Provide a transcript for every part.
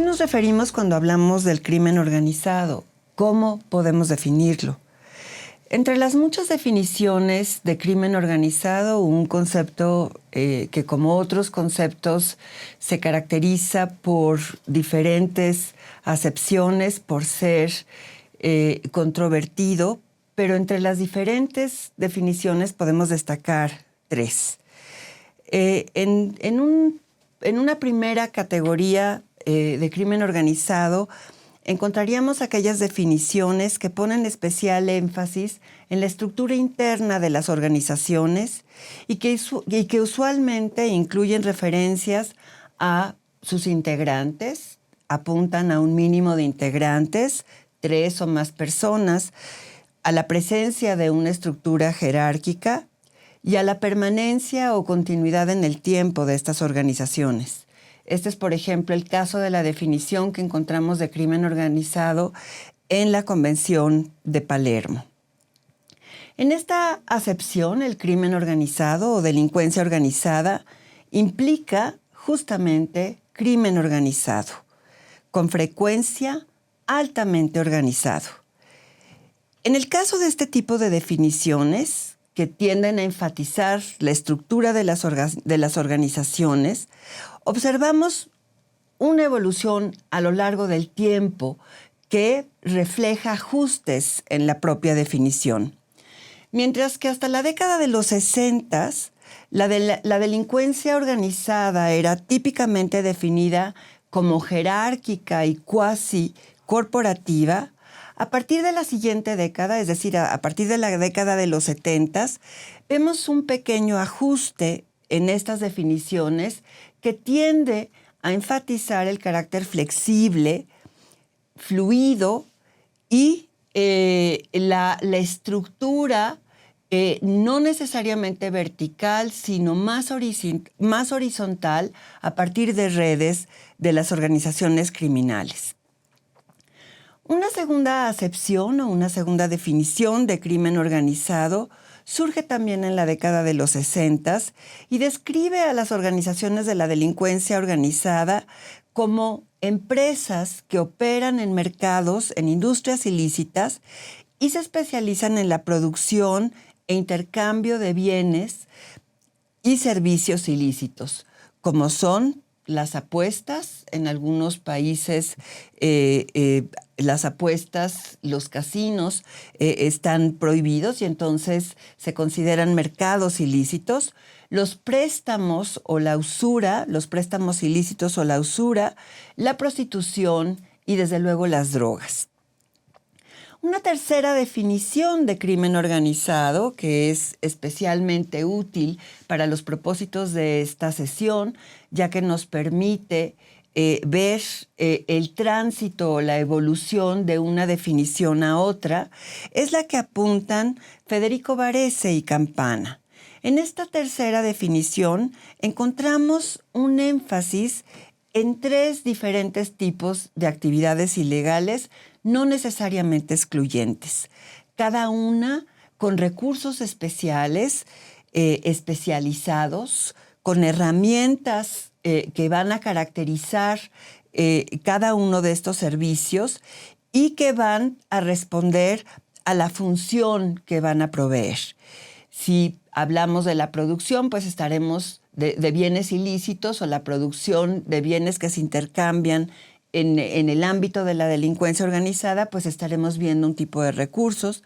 nos referimos cuando hablamos del crimen organizado? ¿Cómo podemos definirlo? Entre las muchas definiciones de crimen organizado, un concepto que como otros conceptos se caracteriza por diferentes acepciones, por ser controvertido, pero entre las diferentes definiciones podemos destacar tres. En una primera categoría de crimen organizado, encontraríamos aquellas definiciones que ponen especial énfasis en la estructura interna de las organizaciones y que usualmente incluyen referencias a sus integrantes, apuntan a un mínimo de integrantes, 3 o más personas, a la presencia de una estructura jerárquica y a la permanencia o continuidad en el tiempo de estas organizaciones. Este es, por ejemplo, el caso de la definición que encontramos de crimen organizado en la Convención de Palermo. En esta acepción, el crimen organizado o delincuencia organizada implica justamente crimen organizado, con frecuencia altamente organizado. En el caso de este tipo de definiciones, que tienden a enfatizar la estructura de las organizaciones, observamos una evolución a lo largo del tiempo que refleja ajustes en la propia definición. Mientras que hasta la década de los 60, la delincuencia organizada era típicamente definida como jerárquica y cuasi corporativa, a partir de la siguiente década, es decir, a partir de la década de los 70, vemos un pequeño ajuste en estas definiciones que tiende a enfatizar el carácter flexible, fluido y la estructura no necesariamente vertical, sino más horizontal a partir de redes de las organizaciones criminales. Una segunda acepción o una segunda definición de crimen organizado surge también en la década de los 60 y describe a las organizaciones de la delincuencia organizada como empresas que operan en mercados, en industrias ilícitas y se especializan en la producción e intercambio de bienes y servicios ilícitos, como son las apuestas. En algunos países las apuestas, los casinos están prohibidos y entonces se consideran mercados ilícitos. Los préstamos o la usura, los préstamos ilícitos o la usura, la prostitución y desde luego las drogas. Una tercera definición de crimen organizado, que es especialmente útil para los propósitos de esta sesión, ya que nos permite ver el tránsito o la evolución de una definición a otra, es la que apuntan Federico Varese y Campana. En esta tercera definición encontramos un énfasis en 3 diferentes tipos de actividades ilegales no necesariamente excluyentes, cada una con recursos especiales, especializados, con herramientas que van a caracterizar cada uno de estos servicios y que van a responder a la función que van a proveer. Si hablamos de la producción, pues estaremos de bienes ilícitos o la producción de bienes que se intercambian en el ámbito de la delincuencia organizada, pues estaremos viendo un tipo de recursos.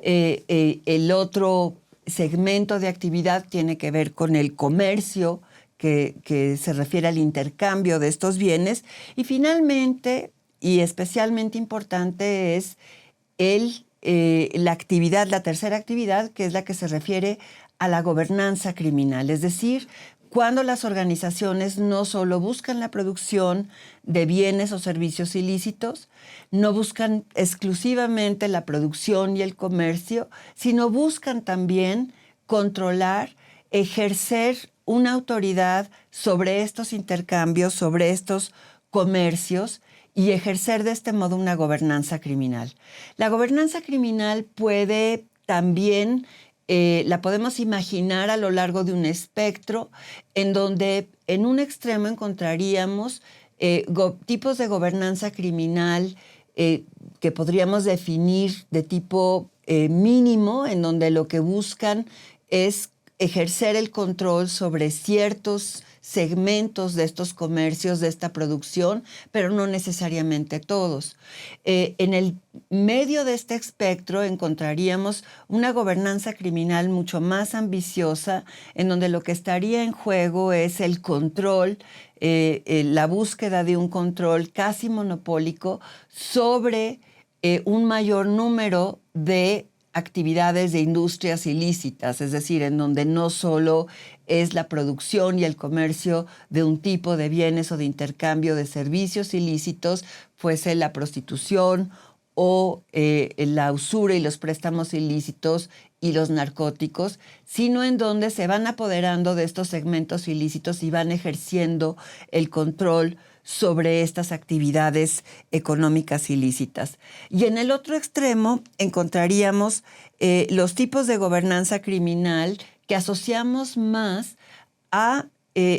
El otro segmento de actividad tiene que ver con el comercio, que se refiere al intercambio de estos bienes. Y finalmente, y especialmente importante, es la tercera actividad, que es la que se refiere a la gobernanza criminal, es decir, cuando las organizaciones no solo buscan la producción de bienes o servicios ilícitos, no buscan exclusivamente la producción y el comercio, sino buscan también controlar, ejercer una autoridad sobre estos intercambios, sobre estos comercios y ejercer de este modo una gobernanza criminal. La gobernanza criminal puede también la podemos imaginar a lo largo de un espectro en donde en un extremo encontraríamos tipos de gobernanza criminal que podríamos definir de tipo mínimo, en donde lo que buscan es ejercer el control sobre ciertos segmentos de estos comercios, de esta producción, pero no necesariamente todos. En el medio de este espectro encontraríamos una gobernanza criminal mucho más ambiciosa, en donde lo que estaría en juego es el control, la búsqueda de un control casi monopólico sobre un mayor número de actividades de industrias ilícitas, es decir, en donde no solo es la producción y el comercio de un tipo de bienes o de intercambio de servicios ilícitos, fuese la prostitución o la usura y los préstamos ilícitos y los narcóticos, sino en donde se van apoderando de estos segmentos ilícitos y van ejerciendo el control sobre estas actividades económicas ilícitas. Y en el otro extremo encontraríamos los tipos de gobernanza criminal que asociamos más a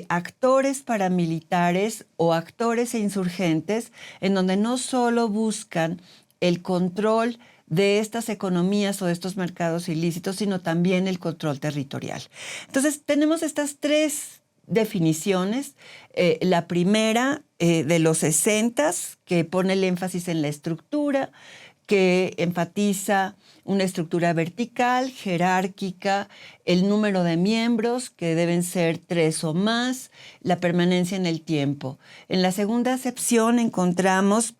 actores paramilitares o actores e insurgentes, en donde no solo buscan el control de estas economías o de estos mercados ilícitos, sino también el control territorial. Entonces, tenemos estas tres definiciones. La primera de los 60s, que pone el énfasis en la estructura, que enfatiza una estructura vertical, jerárquica, el número de miembros, que deben ser 3 o más, la permanencia en el tiempo. En la segunda acepción encontramos,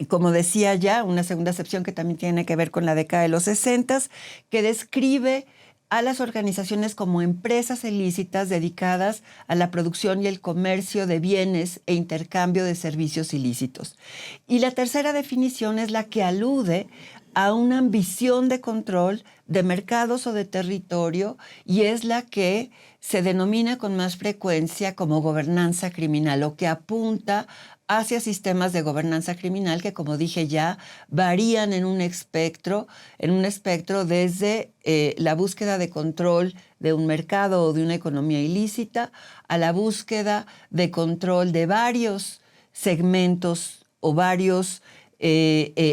como decía ya, una segunda acepción que también tiene que ver con la década de los 60s, que describe a las organizaciones como empresas ilícitas dedicadas a la producción y el comercio de bienes e intercambio de servicios ilícitos. Y la tercera definición es la que alude a una ambición de control de mercados o de territorio, y es la que se denomina con más frecuencia como gobernanza criminal, o que apunta hacia sistemas de gobernanza criminal que, como dije ya, varían en un espectro desde la búsqueda de control de un mercado o de una economía ilícita a la búsqueda de control de varios segmentos o varios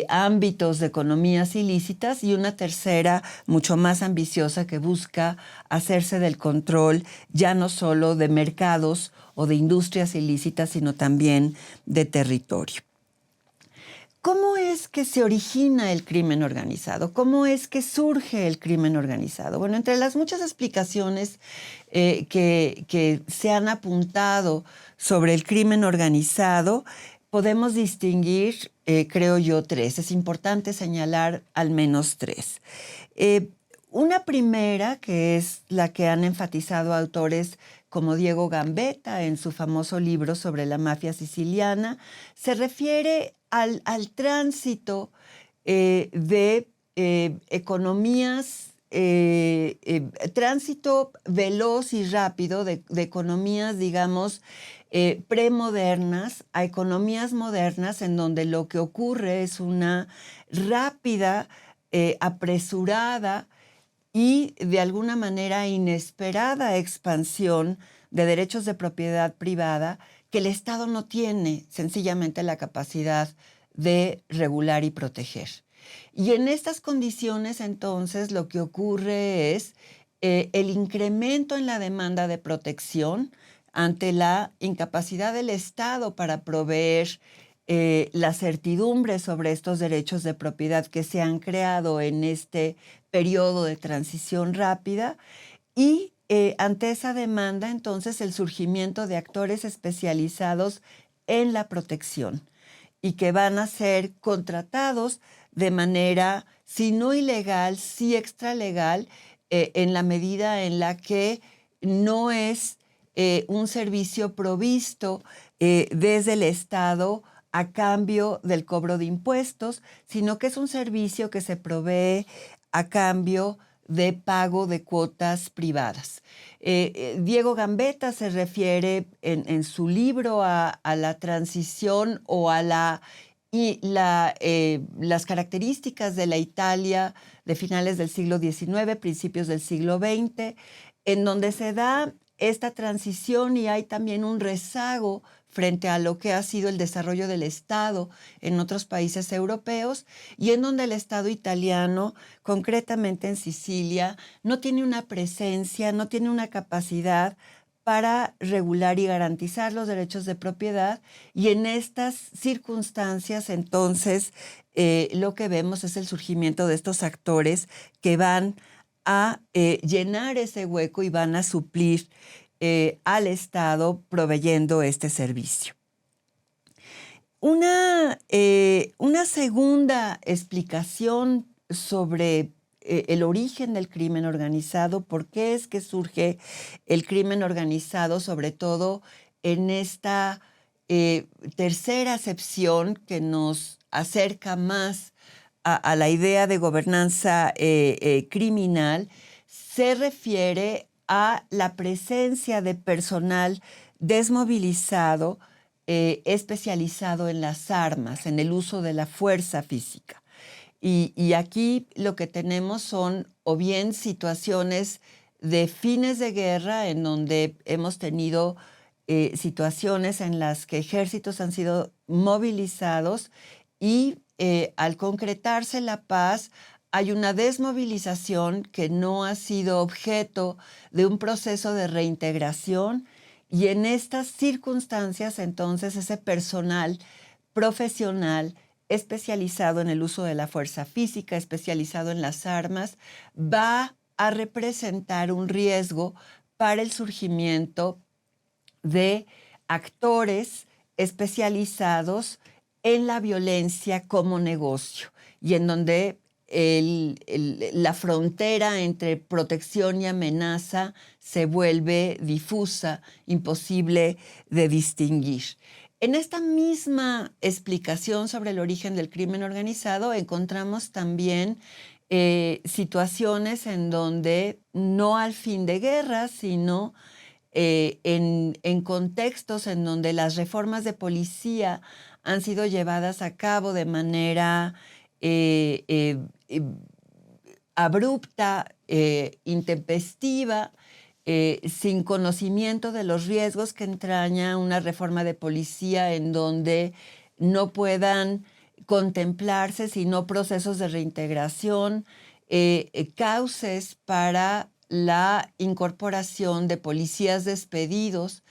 ámbitos de economías ilícitas, y una tercera mucho más ambiciosa que busca hacerse del control ya no solo de mercados o de industrias ilícitas, sino también de territorio. ¿Cómo es que se origina el crimen organizado? ¿Cómo es que surge el crimen organizado? Bueno, entre las muchas explicaciones que se han apuntado sobre el crimen organizado, podemos distinguir, creo yo, tres. Es importante señalar al menos tres. Una primera, que es la que han enfatizado autores como Diego Gambetta en su famoso libro sobre la mafia siciliana, se refiere al tránsito de economías, tránsito veloz y rápido de economías, digamos, premodernas a economías modernas, en donde lo que ocurre es una rápida, apresurada y de alguna manera inesperada expansión de derechos de propiedad privada que el Estado no tiene sencillamente la capacidad de regular y proteger. Y en estas condiciones, entonces, lo que ocurre es el incremento en la demanda de protección ante la incapacidad del Estado para proveer la certidumbre sobre estos derechos de propiedad que se han creado en este periodo de transición rápida, y ante esa demanda, entonces, el surgimiento de actores especializados en la protección y que van a ser contratados de manera, si no ilegal, sí extralegal, en la medida en la que no es un servicio provisto desde el Estado a cambio del cobro de impuestos, sino que es un servicio que se provee a cambio de pago de cuotas privadas. Diego Gambetta se refiere en su libro a la transición o a las características de la Italia de finales del siglo XIX, principios del siglo XX, en donde se da esta transición y hay también un rezago frente a lo que ha sido el desarrollo del Estado en otros países europeos y en donde el Estado italiano, concretamente en Sicilia, no tiene una presencia, no tiene una capacidad para regular y garantizar los derechos de propiedad. Y en estas circunstancias, entonces, lo que vemos es el surgimiento de estos actores que van a llenar ese hueco y van a suplir al Estado proveyendo este servicio. Una segunda explicación sobre el origen del crimen organizado, por qué es que surge el crimen organizado, sobre todo en esta tercera acepción que nos acerca más a la idea de gobernanza criminal, se refiere a la presencia de personal desmovilizado especializado en las armas, en el uso de la fuerza física. Y aquí lo que tenemos son o bien situaciones de fines de guerra en donde hemos tenido situaciones en las que ejércitos han sido movilizados y al concretarse la paz hay una desmovilización que no ha sido objeto de un proceso de reintegración y en estas circunstancias entonces ese personal profesional especializado en el uso de la fuerza física, especializado en las armas, va a representar un riesgo para el surgimiento de actores especializados en la violencia como negocio y en donde la frontera entre protección y amenaza se vuelve difusa, imposible de distinguir. En esta misma explicación sobre el origen del crimen organizado encontramos también situaciones en donde no al fin de guerra, sino en contextos en donde las reformas de policía han sido llevadas a cabo de manera abrupta, intempestiva, sin conocimiento de los riesgos que entraña una reforma de policía en donde no puedan contemplarse sino procesos de reintegración, cauces para la incorporación de policías despedidos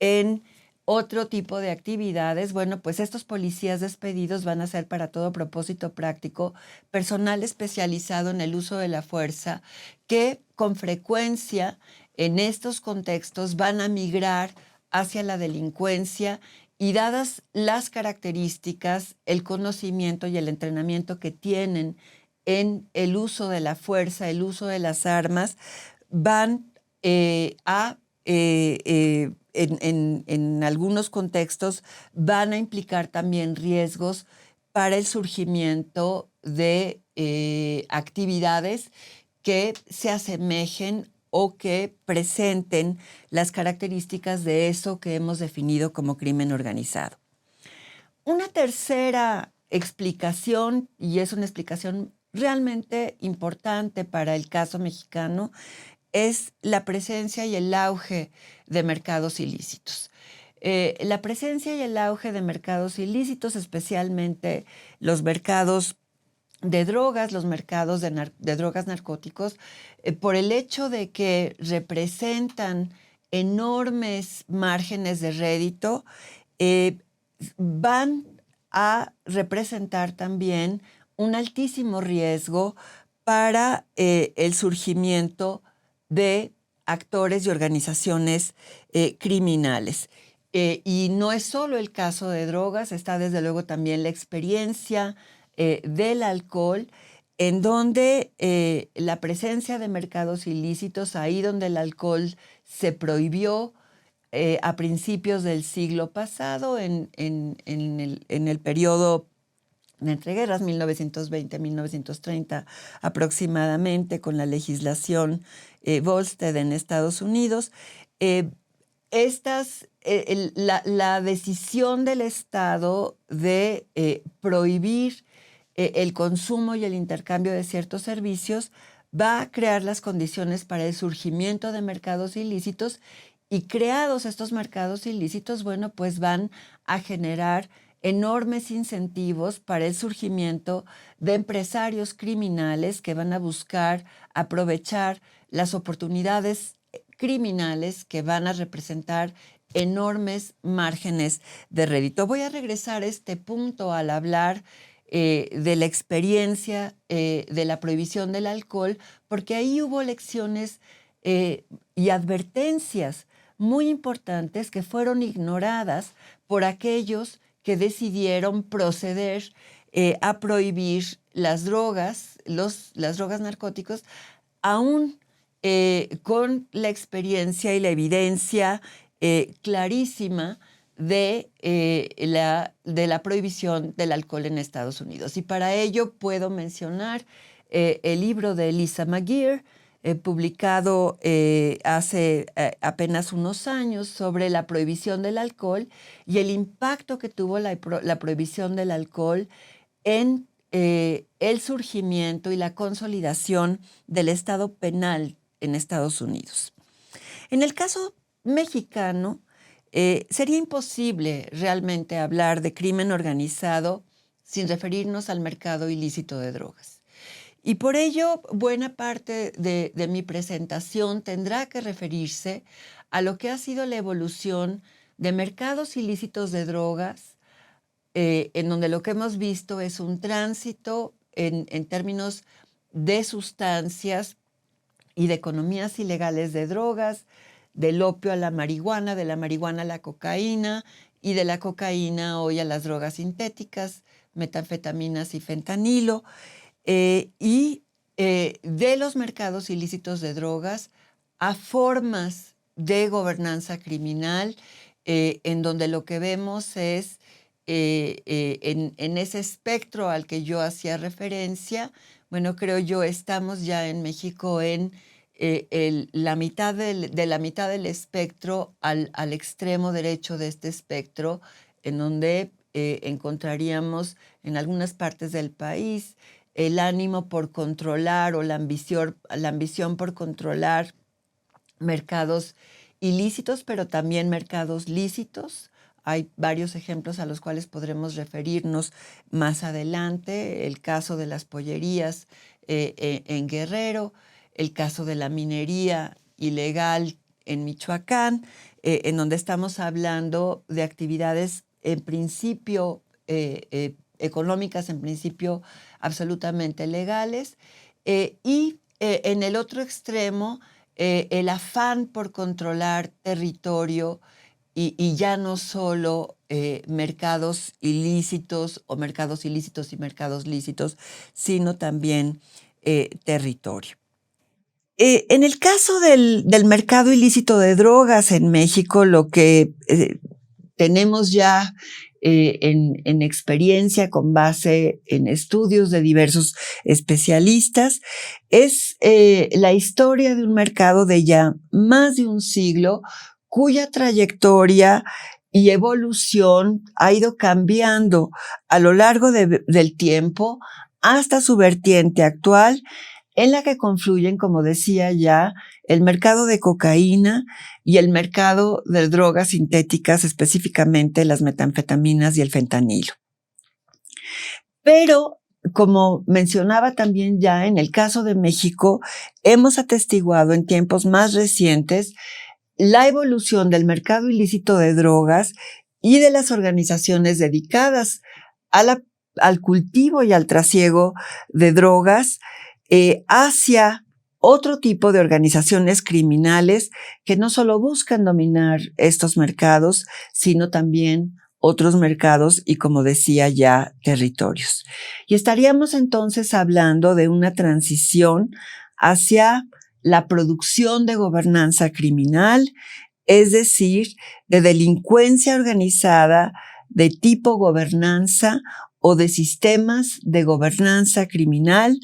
en otro tipo de actividades. Bueno, pues estos policías despedidos van a ser para todo propósito práctico personal especializado en el uso de la fuerza que con frecuencia en estos contextos van a migrar hacia la delincuencia y dadas las características, el conocimiento y el entrenamiento que tienen en el uso de la fuerza, el uso de las armas, van en algunos contextos van a implicar también riesgos para el surgimiento de actividades que se asemejen o que presenten las características de eso que hemos definido como crimen organizado. Una tercera explicación, y es una explicación realmente importante para el caso mexicano, es la presencia y el auge de mercados ilícitos. La presencia y el auge de mercados ilícitos, especialmente los mercados de drogas, los mercados de drogas narcóticos, por el hecho de que representan enormes márgenes de rédito, van a representar también un altísimo riesgo para el surgimiento de actores y organizaciones criminales. Y no es solo el caso de drogas, está desde luego también la experiencia del alcohol, en donde la presencia de mercados ilícitos, ahí donde el alcohol se prohibió a principios del siglo pasado, en el periodo de entreguerras, 1920-1930 aproximadamente, con la legislación Volstead en Estados Unidos. La decisión del Estado de prohibir el consumo y el intercambio de ciertos servicios va a crear las condiciones para el surgimiento de mercados ilícitos, y creados estos mercados ilícitos, bueno, pues van a generar enormes incentivos para el surgimiento de empresarios criminales que van a buscar aprovechar las oportunidades criminales que van a representar enormes márgenes de rédito. Voy a regresar a este punto al hablar de la experiencia de la prohibición del alcohol, porque ahí hubo lecciones y advertencias muy importantes que fueron ignoradas por aquellos que decidieron proceder a prohibir las drogas, las drogas narcóticos, aún con la experiencia y la evidencia clarísima de la prohibición del alcohol en Estados Unidos. Y para ello puedo mencionar el libro de Lisa McGeer, publicado hace apenas unos años, sobre la prohibición del alcohol y el impacto que tuvo la prohibición del alcohol en el surgimiento y la consolidación del Estado penal en Estados Unidos. En el caso mexicano, sería imposible realmente hablar de crimen organizado sin referirnos al mercado ilícito de drogas. Y por ello, buena parte de mi presentación tendrá que referirse a lo que ha sido la evolución de mercados ilícitos de drogas, en donde lo que hemos visto es un tránsito en términos de sustancias y de economías ilegales de drogas, del opio a la marihuana, de la marihuana a la cocaína, y de la cocaína hoy a las drogas sintéticas, metanfetaminas y fentanilo, y de los mercados ilícitos de drogas a formas de gobernanza criminal, en donde lo que vemos es, en ese espectro al que yo hacía referencia, bueno, creo yo, estamos ya en México en la mitad de la mitad del espectro al extremo derecho de este espectro, en donde encontraríamos en algunas partes del país el ánimo por controlar o la ambición por controlar mercados ilícitos, pero también mercados lícitos. Hay varios ejemplos a los cuales podremos referirnos más adelante: el caso de las pollerías en Guerrero, el caso de la minería ilegal en Michoacán, en donde estamos hablando de actividades en principio económicas, en principio absolutamente legales, y en el otro extremo, el afán por controlar territorio y ya no solo mercados ilícitos o mercados ilícitos y mercados lícitos, sino también territorio. En el caso del mercado ilícito de drogas en México, lo que tenemos ya en experiencia con base en estudios de diversos especialistas es la historia de un mercado de ya más de un siglo, cuya trayectoria y evolución ha ido cambiando a lo largo del tiempo hasta su vertiente actual, en la que confluyen, como decía ya, el mercado de cocaína y el mercado de drogas sintéticas, específicamente las metanfetaminas y el fentanilo. Pero, como mencionaba también ya, en el caso de México, hemos atestiguado en tiempos más recientes la evolución del mercado ilícito de drogas y de las organizaciones dedicadas al cultivo y al trasiego de drogas hacia otro tipo de organizaciones criminales que no solo buscan dominar estos mercados, sino también otros mercados y, como decía ya, territorios. Y estaríamos entonces hablando de una transición hacia la producción de gobernanza criminal, es decir, de delincuencia organizada de tipo gobernanza o de sistemas de gobernanza criminal,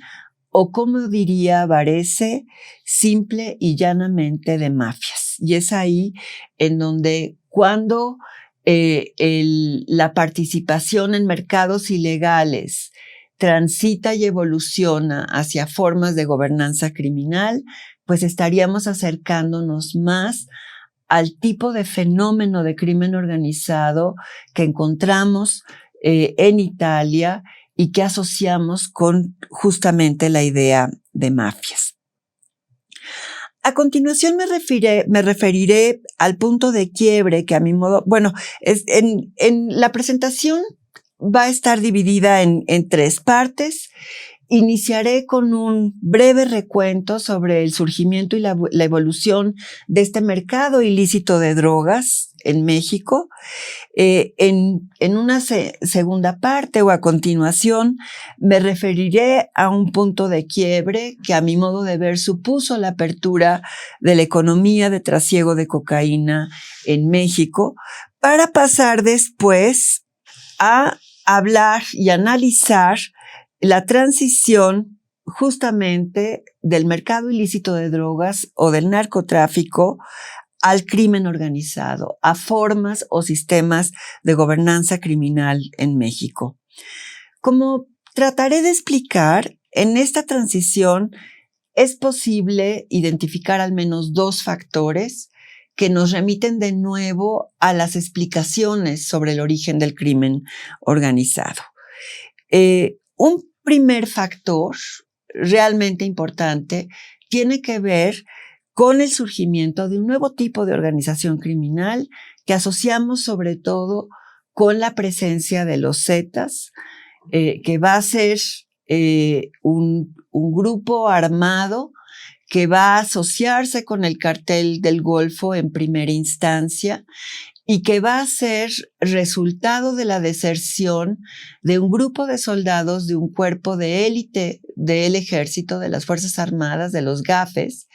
o, como diría Varese, simple y llanamente de mafias. Y es ahí en donde, cuando la participación en mercados ilegales transita y evoluciona hacia formas de gobernanza criminal, pues estaríamos acercándonos más al tipo de fenómeno de crimen organizado que encontramos en Italia y que asociamos con justamente la idea de mafias. A continuación me referiré al punto de quiebre que a mi modo, en la presentación va a estar dividida en 3 partes. Iniciaré con un breve recuento sobre el surgimiento y la evolución de este mercado ilícito de drogas en México. En una segunda parte o a continuación me referiré a un punto de quiebre que a mi modo de ver supuso la apertura de la economía de trasiego de cocaína en México, para pasar después a hablar y analizar la transición justamente del mercado ilícito de drogas o del narcotráfico al crimen organizado, a formas o sistemas de gobernanza criminal en México. Como trataré de explicar, en esta transición es posible identificar al menos 2 factores que nos remiten de nuevo a las explicaciones sobre el origen del crimen organizado. Un primer factor realmente importante tiene que ver con el surgimiento de un nuevo tipo de organización criminal que asociamos sobre todo con la presencia de los Zetas, que va a ser un grupo armado que va a asociarse con el Cartel del Golfo en primera instancia y que va a ser resultado de la deserción de un grupo de soldados de un cuerpo de élite del ejército, de las Fuerzas Armadas, de los GAFES,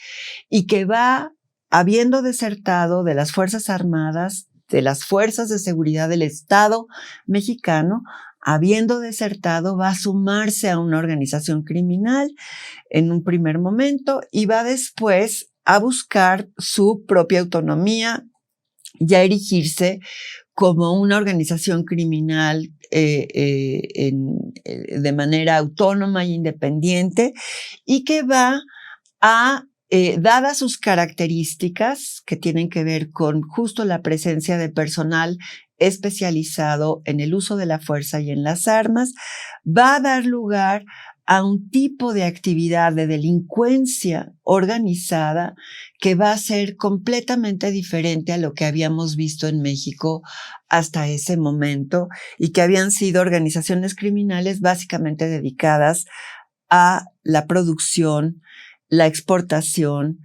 y que va, habiendo desertado de las Fuerzas Armadas, de las Fuerzas de Seguridad del Estado mexicano, habiendo desertado, va a sumarse a una organización criminal en un primer momento y va después a buscar su propia autonomía y a erigirse como una organización criminal de manera autónoma e independiente, y que va a, dadas sus características que tienen que ver con justo la presencia de personal especializado en el uso de la fuerza y en las armas, va a dar lugar a un tipo de actividad de delincuencia organizada que va a ser completamente diferente a lo que habíamos visto en México hasta ese momento, y que habían sido organizaciones criminales básicamente dedicadas a la producción, la exportación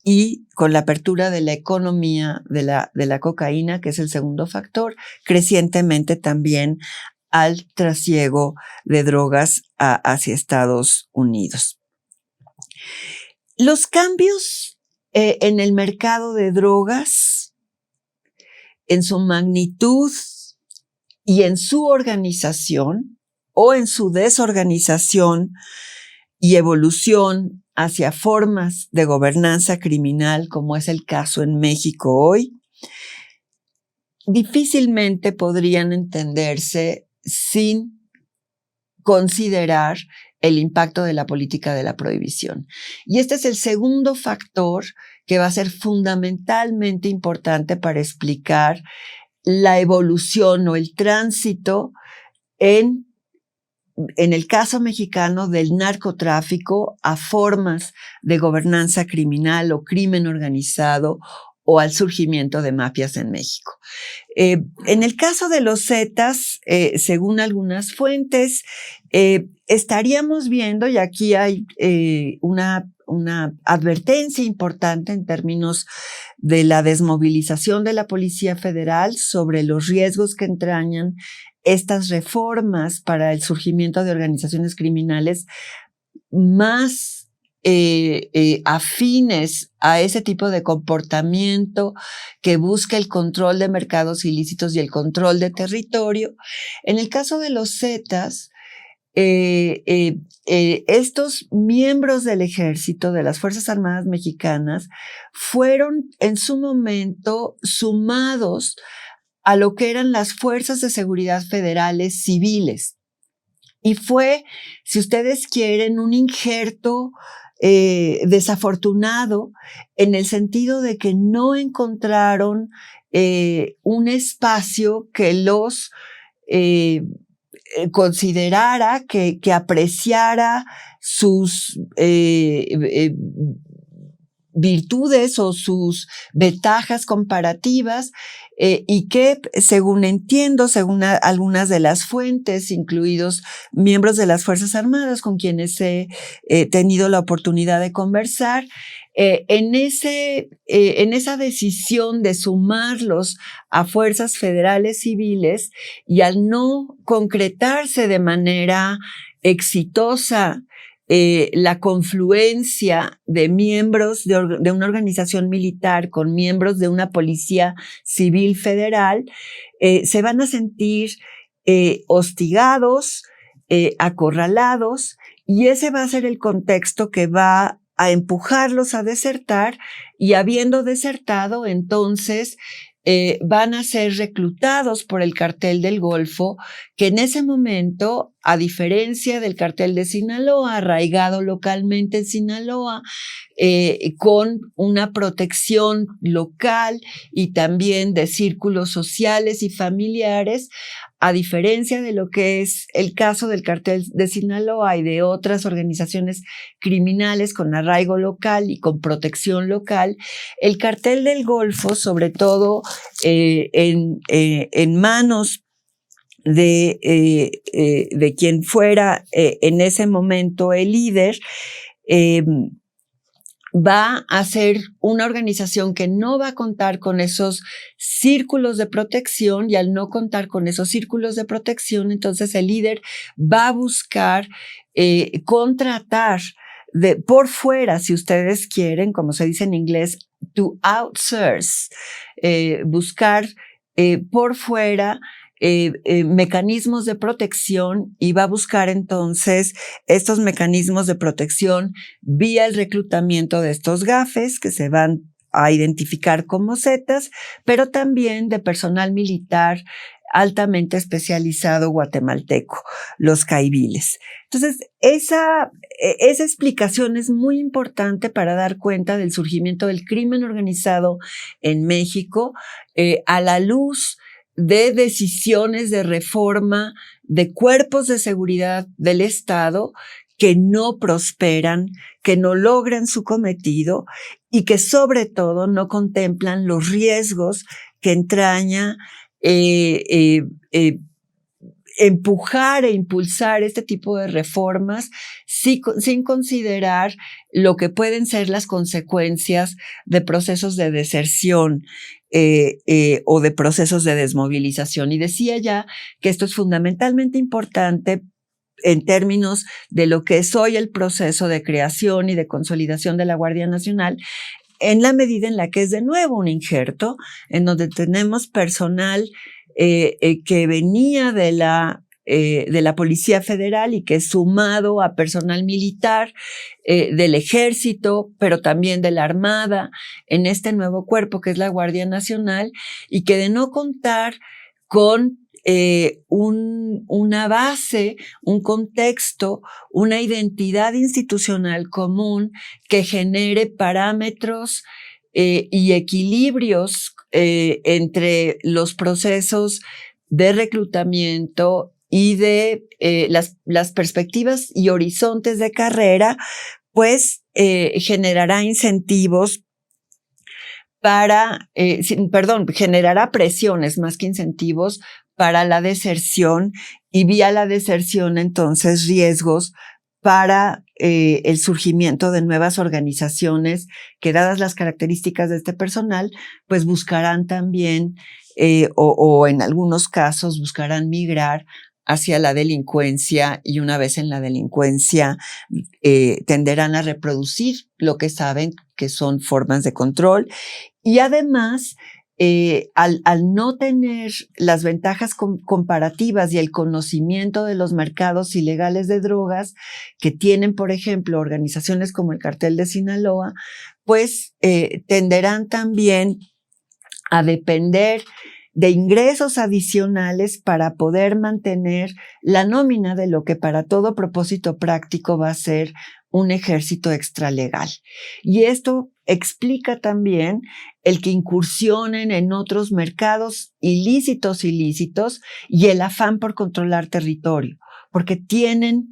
y con la apertura de la economía de la cocaína, que es el segundo factor, crecientemente también al trasiego de drogas hacia Estados Unidos. Los cambios en el mercado de drogas, en su magnitud y en su organización o en su desorganización y evolución hacia formas de gobernanza criminal, como es el caso en México hoy, difícilmente podrían entenderse sin considerar el impacto de la política de la prohibición. Y este es el segundo factor que va a ser fundamentalmente importante para explicar la evolución o el tránsito en el caso mexicano del narcotráfico a formas de gobernanza criminal o crimen organizado, o al surgimiento de mafias en México. En el caso de los Zetas, según algunas fuentes, estaríamos viendo, y aquí hay una advertencia importante en términos de la desmovilización de la Policía Federal sobre los riesgos que entrañan estas reformas para el surgimiento de organizaciones criminales más afines a ese tipo de comportamiento que busca el control de mercados ilícitos y el control de territorio. En el caso de los Zetas, estos miembros del ejército, de las Fuerzas Armadas Mexicanas, fueron en su momento sumados a lo que eran las fuerzas de seguridad federales civiles. y fue, si ustedes quieren, un injerto desafortunado en el sentido de que no encontraron un espacio que los considerara, que apreciara sus virtudes o sus ventajas comparativas y que, según entiendo, según algunas de las fuentes, incluidos miembros de las Fuerzas Armadas con quienes he tenido la oportunidad de conversar, en esa decisión de sumarlos a fuerzas federales civiles y al no concretarse de manera exitosa la confluencia de miembros de una organización militar con miembros de una policía civil federal, se van a sentir hostigados, acorralados, y ese va a ser el contexto que va a empujarlos a desertar, y habiendo desertado, entonces van a ser reclutados por el Cartel del Golfo, que en ese momento, a diferencia del Cartel de Sinaloa, arraigado localmente en Sinaloa, con una protección local y también de círculos sociales y familiares, a diferencia de lo que es el caso del Cartel de Sinaloa y de otras organizaciones criminales con arraigo local y con protección local, el Cartel del Golfo, sobre todo en manos de quien fuera en ese momento el líder, va a ser una organización que no va a contar con esos círculos de protección, y al no contar con esos círculos de protección, entonces el líder va a buscar contratar por fuera, si ustedes quieren, como se dice en inglés, to outsource, buscar por fuera mecanismos de protección, y va a buscar entonces estos mecanismos de protección vía el reclutamiento de estos gafes que se van a identificar como Zetas, pero también de personal militar altamente especializado guatemalteco, los caiviles. Entonces, esa explicación es muy importante para dar cuenta del surgimiento del crimen organizado en México a la luz de decisiones de reforma de cuerpos de seguridad del Estado que no prosperan, que no logran su cometido y que sobre todo no contemplan los riesgos que entraña empujar e impulsar este tipo de reformas sin considerar lo que pueden ser las consecuencias de procesos de deserción o de procesos de desmovilización. Y decía ya que esto es fundamentalmente importante en términos de lo que es hoy el proceso de creación y de consolidación de la Guardia Nacional, en la medida en la que es de nuevo un injerto, en donde tenemos personal que venía de la Policía Federal y que es sumado a personal militar del Ejército, pero también de la Armada, en este nuevo cuerpo que es la Guardia Nacional, y que de no contar con una base, un contexto, una identidad institucional común que genere parámetros y equilibrios entre los procesos de reclutamiento y de las perspectivas y horizontes de carrera, pues generará incentivos generará presiones más que incentivos para la deserción, y vía la deserción entonces riesgos para el surgimiento de nuevas organizaciones que, dadas las características de este personal, pues buscarán también o en algunos casos buscarán migrar hacia la delincuencia, y una vez en la delincuencia tenderán a reproducir lo que saben que son formas de control. Y además, al no tener las ventajas comparativas y el conocimiento de los mercados ilegales de drogas que tienen, por ejemplo, organizaciones como el Cartel de Sinaloa, pues tenderán también a depender de ingresos adicionales para poder mantener la nómina de lo que para todo propósito práctico va a ser un ejército extralegal. Y esto explica también el que incursionen en otros mercados ilícitos y el afán por controlar territorio, porque tienen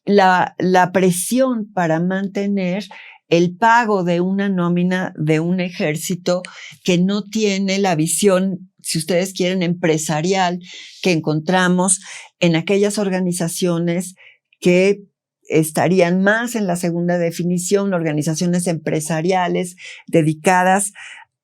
la presión para mantener el pago de una nómina de un ejército que no tiene la visión, si ustedes quieren, empresarial que encontramos en aquellas organizaciones que estarían más en la segunda definición, organizaciones empresariales dedicadas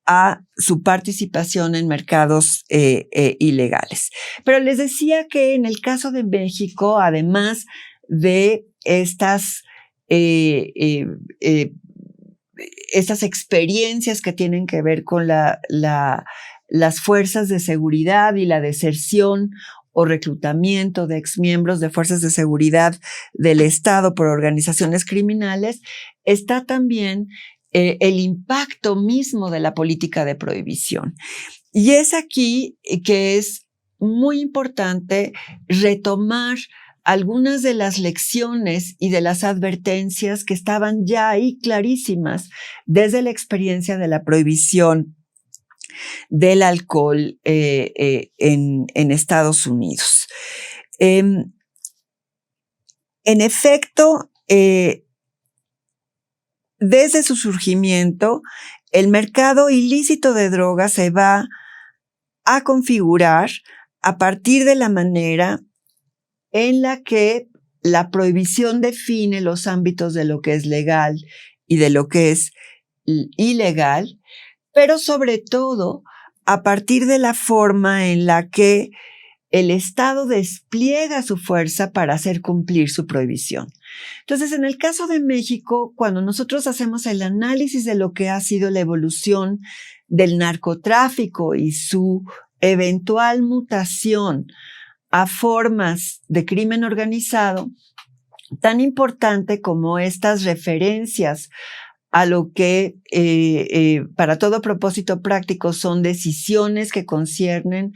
a su participación en mercados ilegales. Pero les decía que en el caso de México, además de estas experiencias que tienen que ver con las fuerzas de seguridad y la deserción o reclutamiento de exmiembros de fuerzas de seguridad del Estado por organizaciones criminales, está también el impacto mismo de la política de prohibición. Y es aquí que es muy importante retomar algunas de las lecciones y de las advertencias que estaban ya ahí clarísimas desde la experiencia de la prohibición del alcohol en Estados Unidos. En efecto, desde su surgimiento, el mercado ilícito de drogas se va a configurar a partir de la manera en la que la prohibición define los ámbitos de lo que es legal y de lo que es ilegal, pero sobre todo a partir de la forma en la que el Estado despliega su fuerza para hacer cumplir su prohibición. Entonces, en el caso de México, cuando nosotros hacemos el análisis de lo que ha sido la evolución del narcotráfico y su eventual mutación a formas de crimen organizado, tan importante como estas referencias a lo que para todo propósito práctico son decisiones que conciernen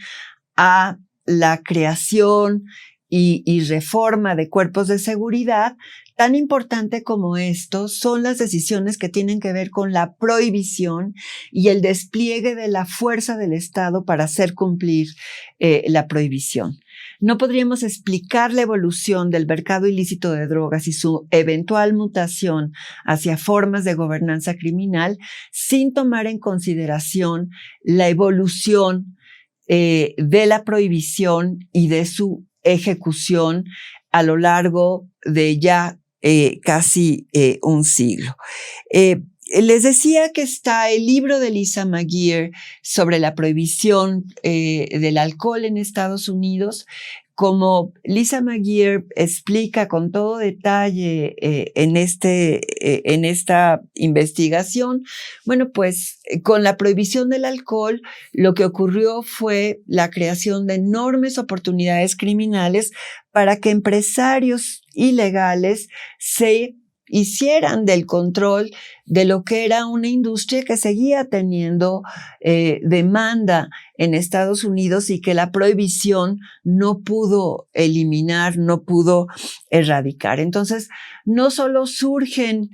a la creación y reforma de cuerpos de seguridad, tan importante como esto son las decisiones que tienen que ver con la prohibición y el despliegue de la fuerza del Estado para hacer cumplir la prohibición. No podríamos explicar la evolución del mercado ilícito de drogas y su eventual mutación hacia formas de gobernanza criminal sin tomar en consideración la evolución de la prohibición y de su ejecución a lo largo de ya casi un siglo. Les decía que está el libro de Lisa McGeer sobre la prohibición del alcohol en Estados Unidos. Como Lisa McGeer explica con todo detalle en esta investigación, bueno, pues con la prohibición del alcohol, lo que ocurrió fue la creación de enormes oportunidades criminales para que empresarios ilegales se hicieran del control de lo que era una industria que seguía teniendo demanda en Estados Unidos y que la prohibición no pudo eliminar, no pudo erradicar. Entonces, no solo surgen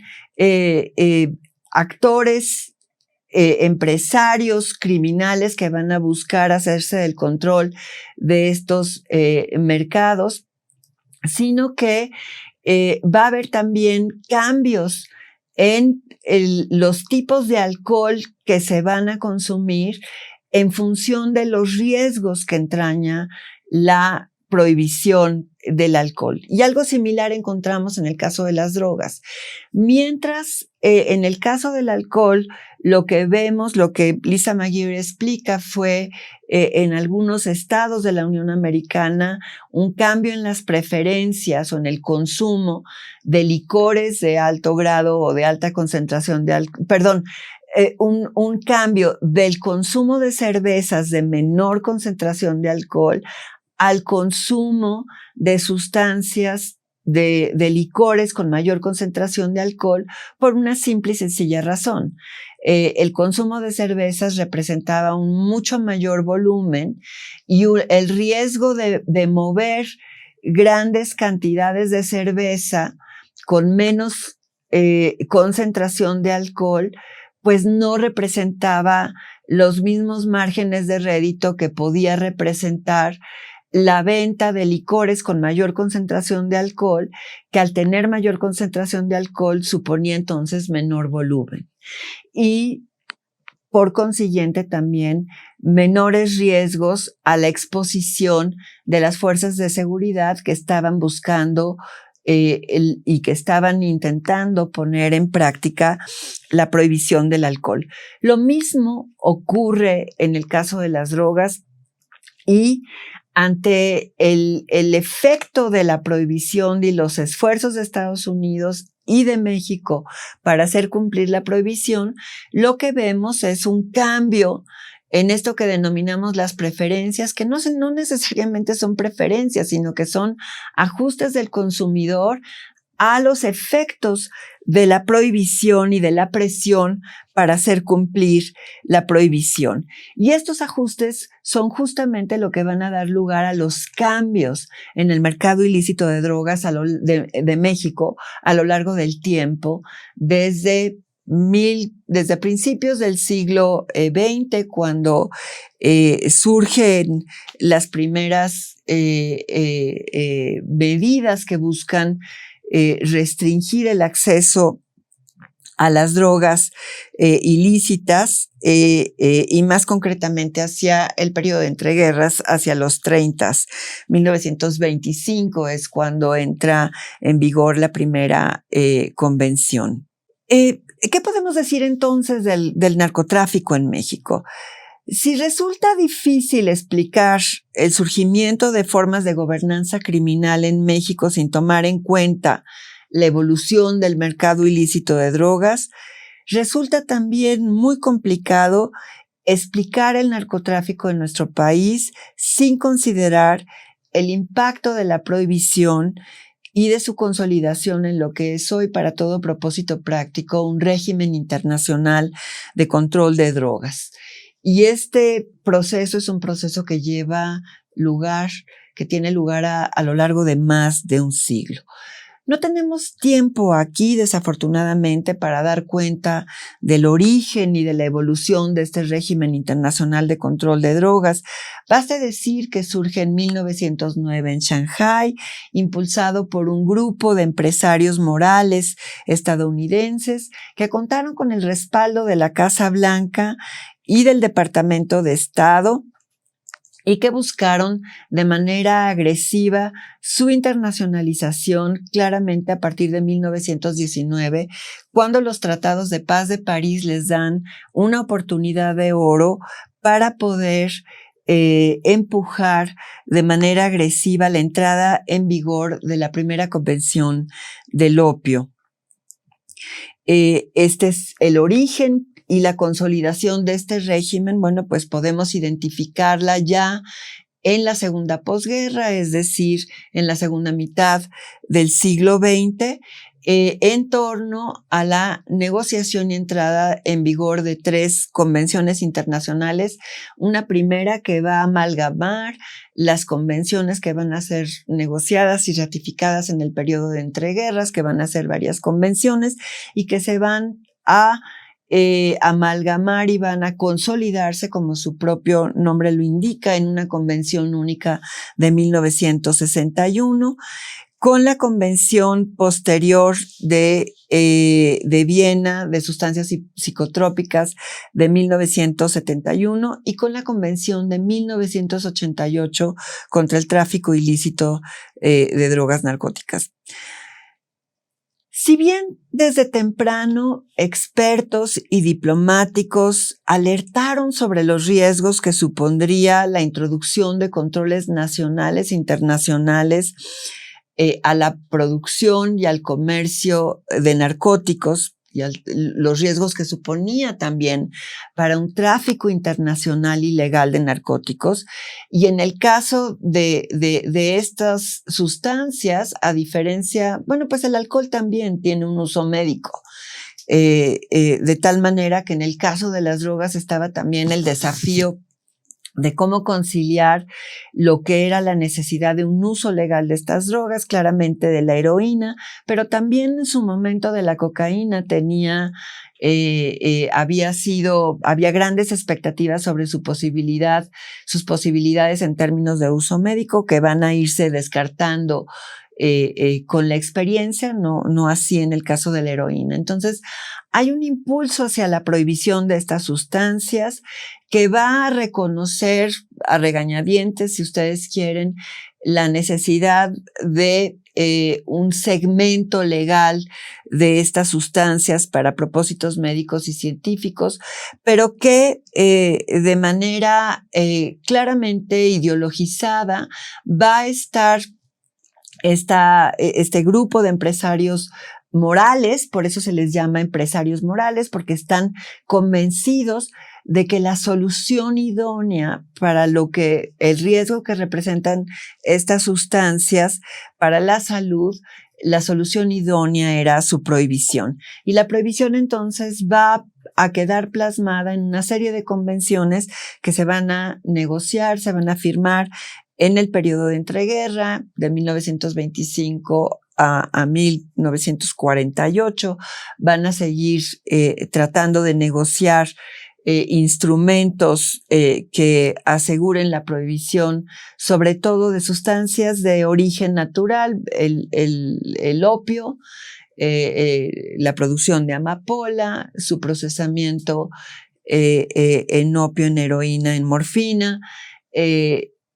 actores, empresarios criminales que van a buscar hacerse del control de estos mercados, sino que va a haber también cambios en los tipos de alcohol que se van a consumir en función de los riesgos que entraña la prohibición del alcohol. Y algo similar encontramos en el caso de las drogas. Mientras en el caso del alcohol, lo que vemos, lo que Lisa McGeer explica fue en algunos estados de la Unión Americana un cambio en las preferencias o en el consumo de licores de alto grado o de alta concentración de alcohol, un cambio del consumo de cervezas de menor concentración de alcohol al consumo de sustancias de licores con mayor concentración de alcohol por una simple y sencilla razón. El consumo de cervezas representaba un mucho mayor volumen y el riesgo de mover grandes cantidades de cerveza con menos concentración de alcohol, pues no representaba los mismos márgenes de rédito que podía representar la venta de licores con mayor concentración de alcohol, que al tener mayor concentración de alcohol suponía entonces menor volumen. Y por consiguiente también menores riesgos a la exposición de las fuerzas de seguridad que estaban buscando y que estaban intentando poner en práctica la prohibición del alcohol. Lo mismo ocurre en el caso de las drogas y ante el efecto de la prohibición y los esfuerzos de Estados Unidos y de México para hacer cumplir la prohibición, lo que vemos es un cambio en esto que denominamos las preferencias, que no necesariamente son preferencias, sino que son ajustes del consumidor a los efectos de la prohibición y de la presión para hacer cumplir la prohibición. Y estos ajustes son justamente lo que van a dar lugar a los cambios en el mercado ilícito de drogas de México a lo largo del tiempo, desde principios del siglo XX, cuando surgen las primeras medidas que buscan restringir el acceso a las drogas ilícitas y más concretamente hacia el periodo de entreguerras, hacia los 30s. 1925 es cuando entra en vigor la primera convención. ¿Qué podemos decir entonces del narcotráfico en México? Si resulta difícil explicar el surgimiento de formas de gobernanza criminal en México sin tomar en cuenta la evolución del mercado ilícito de drogas, resulta también muy complicado explicar el narcotráfico en nuestro país sin considerar el impacto de la prohibición y de su consolidación en lo que es hoy, para todo propósito práctico, un régimen internacional de control de drogas. Y este proceso es un proceso que tiene lugar a lo largo de más de un siglo. No tenemos tiempo aquí, desafortunadamente, para dar cuenta del origen y de la evolución de este régimen internacional de control de drogas. Basta decir que surge en 1909 en Shanghái, impulsado por un grupo de empresarios morales estadounidenses que contaron con el respaldo de la Casa Blanca y del Departamento de Estado, y que buscaron de manera agresiva su internacionalización claramente a partir de 1919, cuando los tratados de paz de París les dan una oportunidad de oro para poder empujar de manera agresiva la entrada en vigor de la primera convención del opio. Este es el origen y la consolidación de este régimen. Bueno, pues podemos identificarla ya en la segunda posguerra, es decir, en la segunda mitad del siglo XX, en torno a la negociación y entrada en vigor de 3 convenciones internacionales. Una primera que va a amalgamar las convenciones que van a ser negociadas y ratificadas en el periodo de entreguerras, que van a ser varias convenciones y que se van a amalgamar y van a consolidarse, como su propio nombre lo indica, en una convención única de 1961, con la convención posterior de Viena de sustancias psicotrópicas de 1971 y con la convención de 1988 contra el tráfico ilícito de drogas narcóticas. Si bien desde temprano expertos y diplomáticos alertaron sobre los riesgos que supondría la introducción de controles nacionales e internacionales a la producción y al comercio de narcóticos los riesgos que suponía también para un tráfico internacional ilegal de narcóticos. Y en el caso de estas sustancias, a diferencia, bueno, pues el alcohol también tiene un uso médico. De tal manera que en el caso de las drogas estaba también el desafío de cómo conciliar lo que era la necesidad de un uso legal de estas drogas, claramente de la heroína, pero también en su momento de la cocaína había grandes expectativas sobre sus posibilidades en términos de uso médico que van a irse descartando con la experiencia, no así en el caso de la heroína. Entonces, hay un impulso hacia la prohibición de estas sustancias que va a reconocer a regañadientes, si ustedes quieren, la necesidad de un segmento legal de estas sustancias para propósitos médicos y científicos, pero que de manera claramente ideologizada va a estar este grupo de empresarios morales, por eso se les llama empresarios morales, porque están convencidos de que la solución idónea para el riesgo que representan estas sustancias para la salud, la solución idónea era su prohibición. Y la prohibición entonces va a quedar plasmada en una serie de convenciones que se van a negociar, se van a firmar en el periodo de entreguerra de 1925 a 1948, van a seguir tratando de negociar instrumentos que aseguren la prohibición, sobre todo de sustancias de origen natural, el opio, la producción de amapola, su procesamiento en opio, en heroína, en morfina,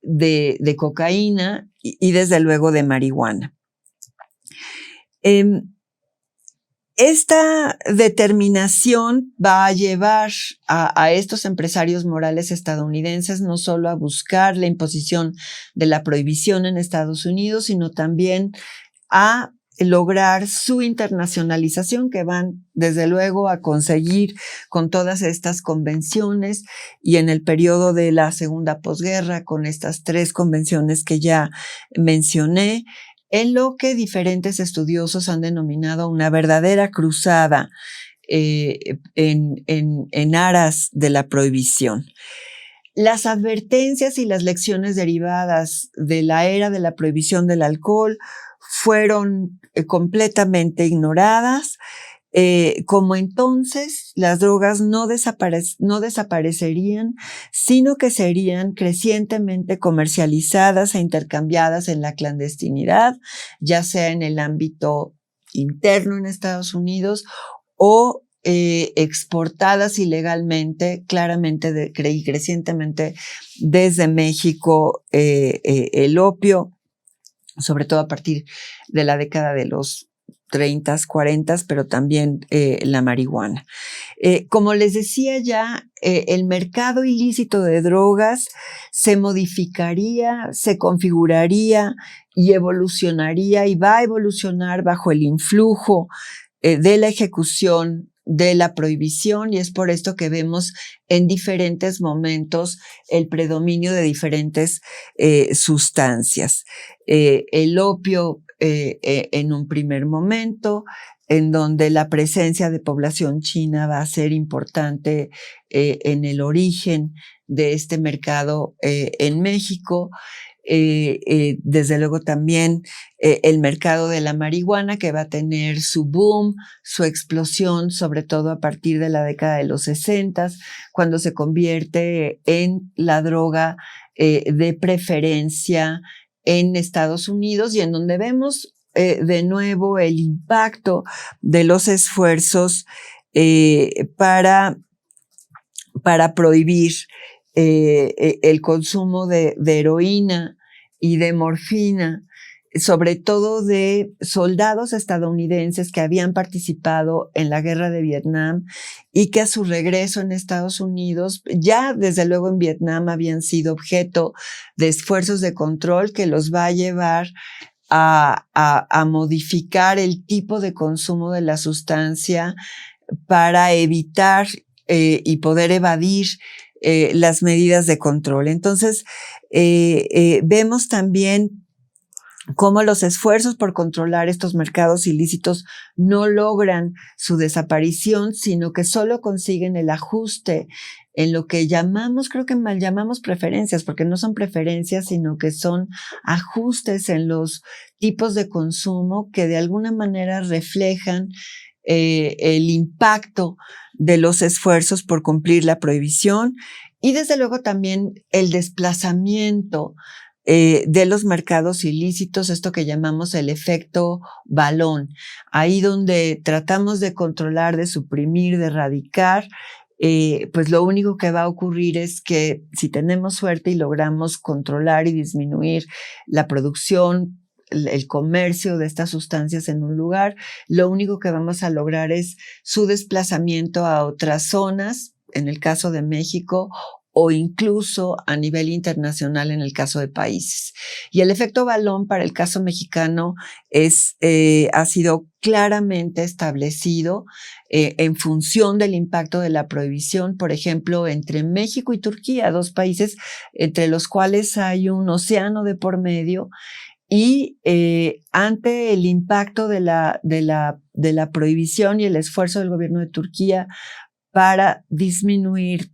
de cocaína y desde luego de marihuana. Esta determinación va a llevar a estos empresarios morales estadounidenses no solo a buscar la imposición de la prohibición en Estados Unidos, sino también a lograr su internacionalización, que van desde luego a conseguir con todas estas convenciones y en el periodo de la segunda posguerra con estas 3 convenciones que ya mencioné, en lo que diferentes estudiosos han denominado una verdadera cruzada en aras de la prohibición. Las advertencias y las lecciones derivadas de la era de la prohibición del alcohol fueron completamente ignoradas, como entonces las drogas no desaparecerían, sino que serían crecientemente comercializadas e intercambiadas en la clandestinidad, ya sea en el ámbito interno en Estados Unidos o exportadas ilegalmente, claramente y crecientemente desde México, el opio, sobre todo a partir de la década de los 30, 40, pero también la marihuana. Como les decía ya, el mercado ilícito de drogas se modificaría, se configuraría y evolucionaría y va a evolucionar bajo el influjo de la ejecución de la prohibición, y es por esto que vemos en diferentes momentos el predominio de diferentes sustancias. El opio en un primer momento, en donde la presencia de población china va a ser importante en el origen de este mercado en México. Desde luego también el mercado de la marihuana, que va a tener su boom, su explosión, sobre todo a partir de la década de los 60, cuando se convierte en la droga de preferencia en Estados Unidos, y en donde vemos de nuevo el impacto de los esfuerzos para prohibir el consumo de heroína y de morfina, sobre todo de soldados estadounidenses que habían participado en la guerra de Vietnam y que a su regreso en Estados Unidos, ya desde luego en Vietnam, habían sido objeto de esfuerzos de control que los va a llevar a modificar el tipo de consumo de la sustancia para evitar y poder evadir las medidas de control. Entonces, vemos también cómo los esfuerzos por controlar estos mercados ilícitos no logran su desaparición, sino que solo consiguen el ajuste en lo que llamamos, creo que mal llamamos preferencias, porque no son preferencias, sino que son ajustes en los tipos de consumo que de alguna manera reflejan el impacto de los esfuerzos por cumplir la prohibición y desde luego también el desplazamiento de los mercados ilícitos, esto que llamamos el efecto balón, ahí donde tratamos de controlar, de suprimir, de erradicar, pues lo único que va a ocurrir es que si tenemos suerte y logramos controlar y disminuir la producción, el comercio de estas sustancias en un lugar, lo único que vamos a lograr es su desplazamiento a otras zonas, en el caso de México, o incluso a nivel internacional en el caso de países. Y el efecto balón para el caso mexicano ha sido claramente establecido en función del impacto de la prohibición, por ejemplo, entre México y Turquía, dos países entre los cuales hay un océano de por medio. Y ante el impacto de la prohibición y el esfuerzo del gobierno de Turquía para disminuir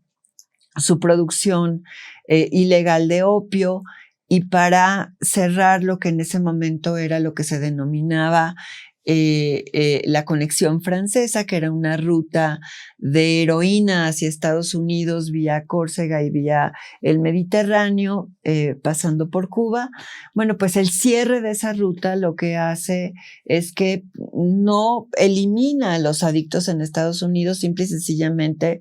su producción ilegal de opio y para cerrar lo que en ese momento era lo que se denominaba la conexión francesa, que era una ruta de heroína hacia Estados Unidos vía Córcega y vía el Mediterráneo, pasando por Cuba. Bueno, pues el cierre de esa ruta lo que hace es que no elimina a los adictos en Estados Unidos, simple y sencillamente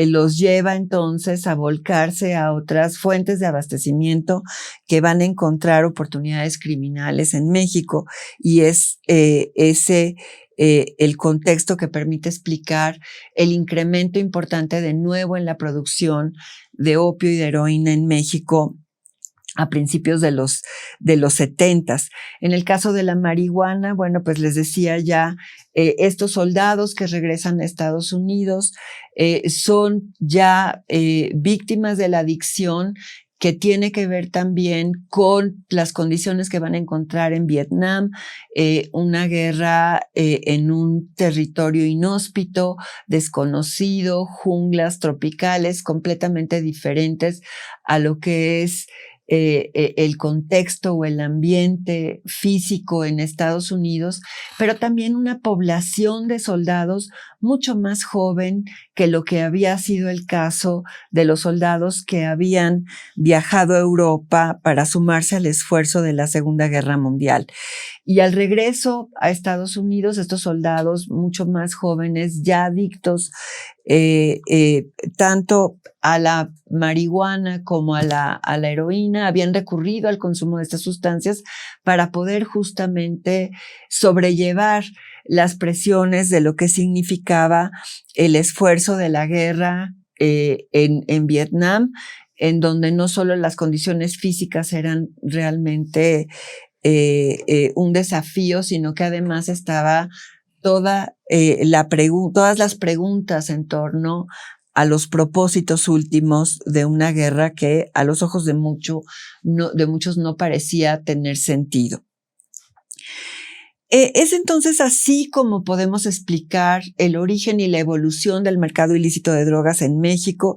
los lleva entonces a volcarse a otras fuentes de abastecimiento que van a encontrar oportunidades criminales en México, y es ese el contexto que permite explicar el incremento importante de nuevo en la producción de opio y de heroína en México a principios de los 70s. En el caso de la marihuana, bueno, pues les decía ya, estos soldados que regresan a Estados Unidos son ya víctimas de la adicción, que tiene que ver también con las condiciones que van a encontrar en Vietnam, una guerra en un territorio inhóspito, desconocido, junglas tropicales completamente diferentes a lo que es el contexto o el ambiente físico en Estados Unidos, pero también una población de soldados mucho más joven que lo que había sido el caso de los soldados que habían viajado a Europa para sumarse al esfuerzo de la Segunda Guerra Mundial. Y al regreso a Estados Unidos, estos soldados mucho más jóvenes, ya adictos tanto a la marihuana como a la heroína, habían recurrido al consumo de estas sustancias para poder justamente sobrellevar las presiones de lo que significaba el esfuerzo de la guerra en Vietnam, en donde no solo las condiciones físicas eran realmente un desafío, sino que además estaba todas las preguntas en torno a los propósitos últimos de una guerra que a los ojos de muchos no parecía tener sentido. Es entonces así como podemos explicar el origen y la evolución del mercado ilícito de drogas en México,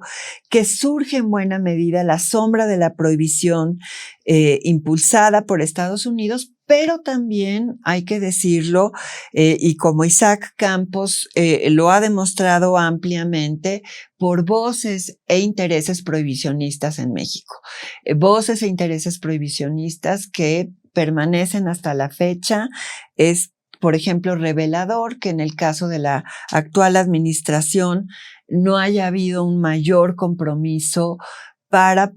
que surge en buena medida a la sombra de la prohibición impulsada por Estados Unidos, pero también hay que decirlo, y como Isaac Campos lo ha demostrado ampliamente, por voces e intereses prohibicionistas en México. Voces e intereses prohibicionistas que permanecen hasta la fecha. Es, por ejemplo, revelador que en el caso de la actual administración no haya habido un mayor compromiso para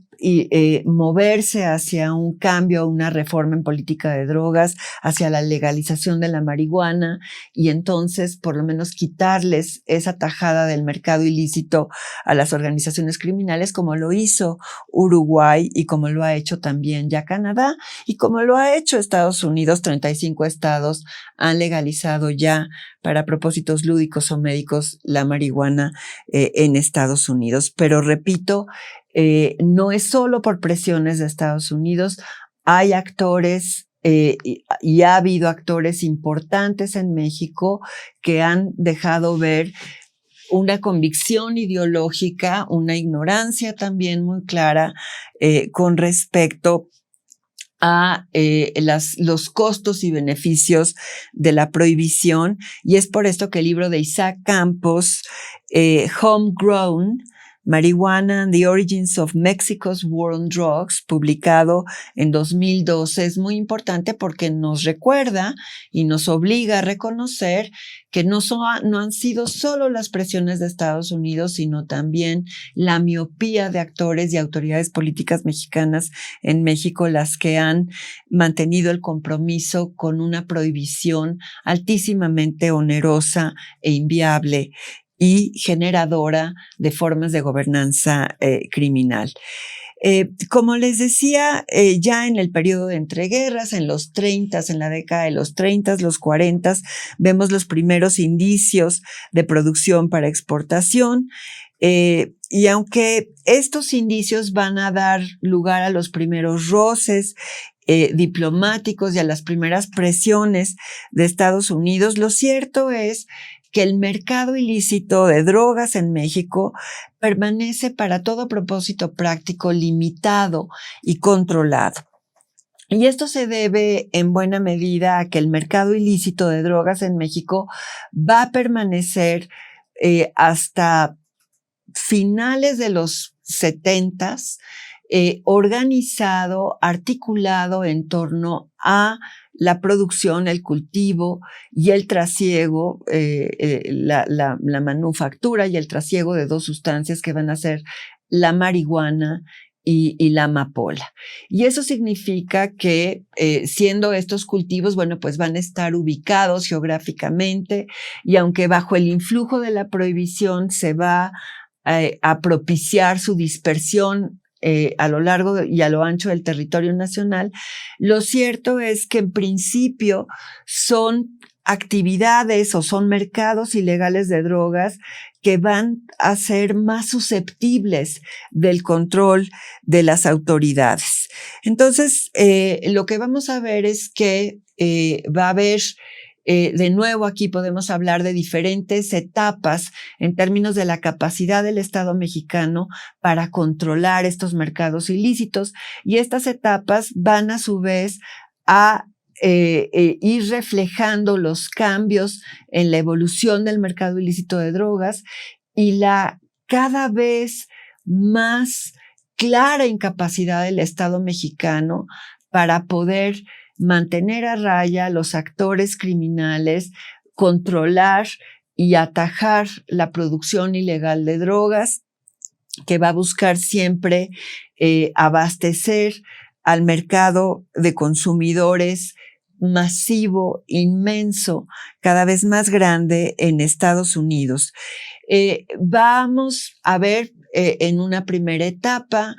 moverse hacia un cambio, una reforma en política de drogas, hacia la legalización de la marihuana y entonces por lo menos quitarles esa tajada del mercado ilícito a las organizaciones criminales, como lo hizo Uruguay y como lo ha hecho también ya Canadá y como lo ha hecho Estados Unidos. 35 estados han legalizado ya para propósitos lúdicos o médicos la marihuana en Estados Unidos. Pero repito, no es solo por presiones de Estados Unidos, hay actores y ha habido actores importantes en México que han dejado ver una convicción ideológica, una ignorancia también muy clara con respecto a los costos y beneficios de la prohibición, y es por esto que el libro de Isaac Campos, Homegrown, Marijuana and the Origins of Mexico's War on Drugs, publicado en 2012, es muy importante porque nos recuerda y nos obliga a reconocer que no han sido solo las presiones de Estados Unidos, sino también la miopía de actores y autoridades políticas mexicanas en México las que han mantenido el compromiso con una prohibición altísimamente onerosa e inviable y generadora de formas de gobernanza criminal. Como les decía, ya en el periodo de entreguerras, en los 30, en la década de los 30, los 40, vemos los primeros indicios de producción para exportación. Y aunque estos indicios van a dar lugar a los primeros roces diplomáticos y a las primeras presiones de Estados Unidos, lo cierto es que el mercado ilícito de drogas en México permanece para todo propósito práctico limitado y controlado. Y esto se debe en buena medida a que el mercado ilícito de drogas en México va a permanecer hasta finales de los 70s, organizado, articulado en torno a la producción, el cultivo y el trasiego, la manufactura y el trasiego de dos sustancias que van a ser la marihuana y la amapola. Y eso significa que siendo estos cultivos, bueno, pues van a estar ubicados geográficamente y aunque bajo el influjo de la prohibición se va a propiciar su dispersión a lo largo y a lo ancho del territorio nacional, lo cierto es que en principio son actividades o son mercados ilegales de drogas que van a ser más susceptibles del control de las autoridades. Entonces, lo que vamos a ver es que va a haber de nuevo, aquí podemos hablar de diferentes etapas en términos de la capacidad del Estado mexicano para controlar estos mercados ilícitos, y estas etapas van a su vez a ir reflejando los cambios en la evolución del mercado ilícito de drogas y la cada vez más clara incapacidad del Estado mexicano para poder mantener a raya a los actores criminales, controlar y atajar la producción ilegal de drogas, que va a buscar siempre abastecer al mercado de consumidores masivo, inmenso, cada vez más grande en Estados Unidos. Vamos a ver en una primera etapa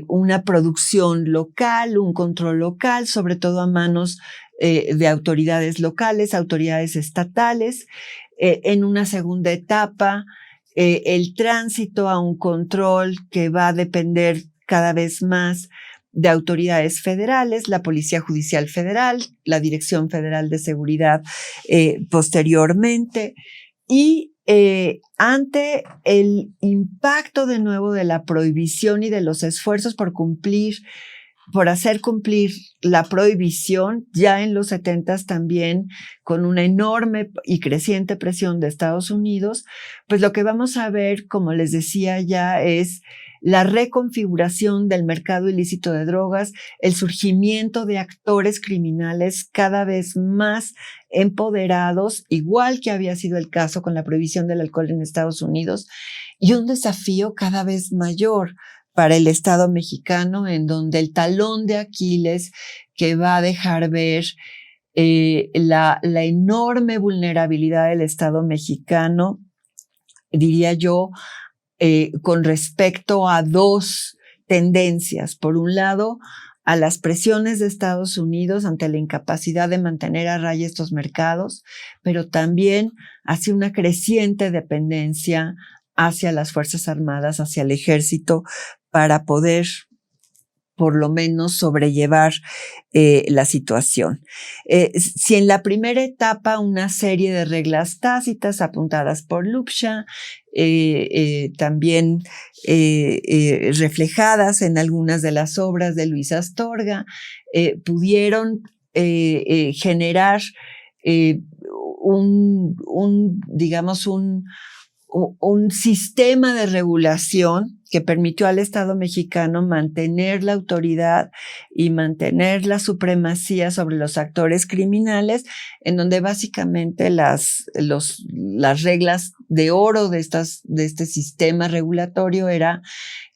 una producción local, un control local, sobre todo a manos de autoridades locales, autoridades estatales. En una segunda etapa, el tránsito a un control que va a depender cada vez más de autoridades federales, la Policía Judicial Federal, la Dirección Federal de Seguridad posteriormente, y ante el impacto de nuevo de la prohibición y de los esfuerzos por hacer cumplir la prohibición, ya en los 70s también con una enorme y creciente presión de Estados Unidos, pues lo que vamos a ver, como les decía ya, es la reconfiguración del mercado ilícito de drogas, el surgimiento de actores criminales cada vez más empoderados, igual que había sido el caso con la prohibición del alcohol en Estados Unidos, y un desafío cada vez mayor para el Estado mexicano, en donde el talón de Aquiles que va a dejar ver la enorme vulnerabilidad del Estado mexicano, diría yo, con respecto a dos tendencias. Por un lado, a las presiones de Estados Unidos ante la incapacidad de mantener a raya estos mercados, pero también hacia una creciente dependencia hacia las Fuerzas Armadas, hacia el ejército, para poder por lo menos sobrellevar la situación. Si en la primera etapa una serie de reglas tácitas apuntadas por Lupcha, también reflejadas en algunas de las obras de Luis Astorga, pudieron generar digamos, un sistema de regulación que permitió al Estado mexicano mantener la autoridad y mantener la supremacía sobre los actores criminales, en donde básicamente las reglas de oro de este sistema regulatorio era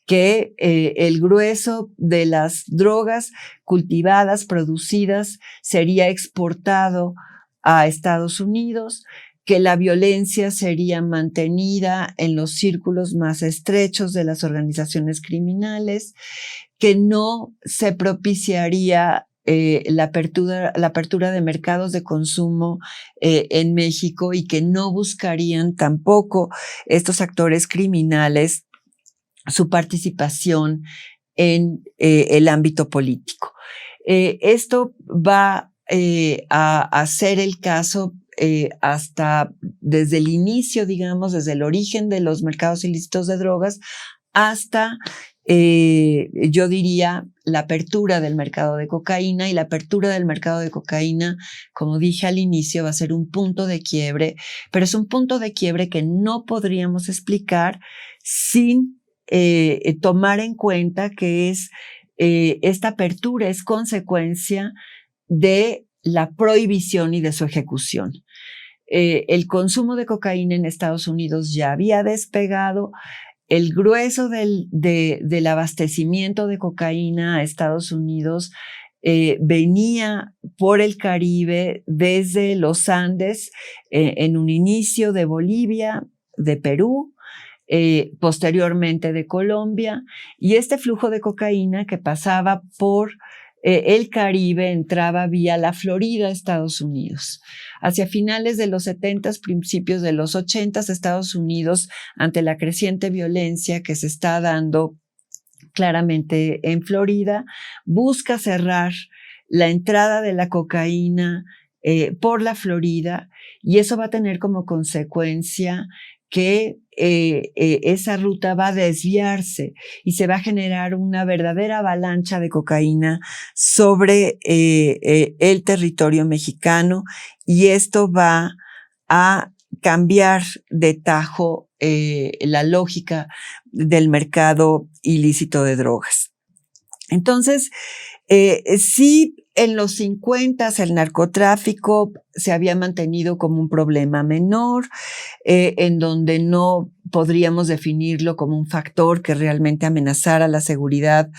que el grueso de las drogas cultivadas, producidas, sería exportado a Estados Unidos, que la violencia sería mantenida en los círculos más estrechos de las organizaciones criminales, que no se propiciaría la apertura de mercados de consumo en México y que no buscarían tampoco estos actores criminales su participación en el ámbito político. Esto va a ser el caso hasta desde el inicio, digamos, desde el origen de los mercados ilícitos de drogas hasta, yo diría, la apertura del mercado de cocaína. Y la apertura del mercado de cocaína, como dije al inicio, va a ser un punto de quiebre, pero es un punto de quiebre que no podríamos explicar sin tomar en cuenta que esta apertura es consecuencia de la prohibición y de su ejecución. El consumo de cocaína en Estados Unidos ya había despegado. El grueso del abastecimiento de cocaína a Estados Unidos venía por el Caribe desde los Andes, en un inicio de Bolivia, de Perú, posteriormente de Colombia, y este flujo de cocaína que pasaba por el Caribe entraba vía la Florida, Estados Unidos. Hacia finales de los 70, principios de los 80, Estados Unidos, ante la creciente violencia que se está dando claramente en Florida, busca cerrar la entrada de la cocaína por la Florida, y eso va a tener como consecuencia que esa ruta va a desviarse y se va a generar una verdadera avalancha de cocaína sobre el territorio mexicano, y esto va a cambiar de tajo la lógica del mercado ilícito de drogas. Entonces, sí, en los 50 el narcotráfico se había mantenido como un problema menor, en donde no podríamos definirlo como un factor que realmente amenazara la seguridad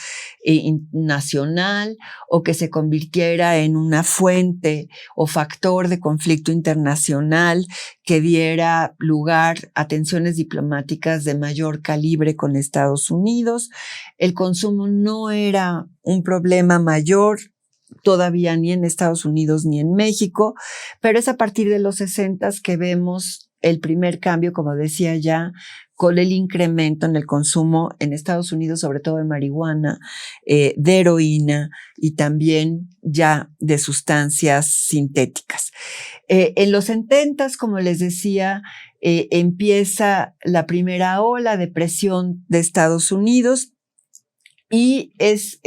nacional o que se convirtiera en una fuente o factor de conflicto internacional que diera lugar a tensiones diplomáticas de mayor calibre con Estados Unidos. El consumo no era un problema mayor todavía ni en Estados Unidos ni en México, pero es a partir de los 60 que vemos el primer cambio, como decía ya, con el incremento en el consumo en Estados Unidos, sobre todo de marihuana, de heroína y también ya de sustancias sintéticas. En los 70, como les decía, empieza la primera ola de presión de Estados Unidos, y es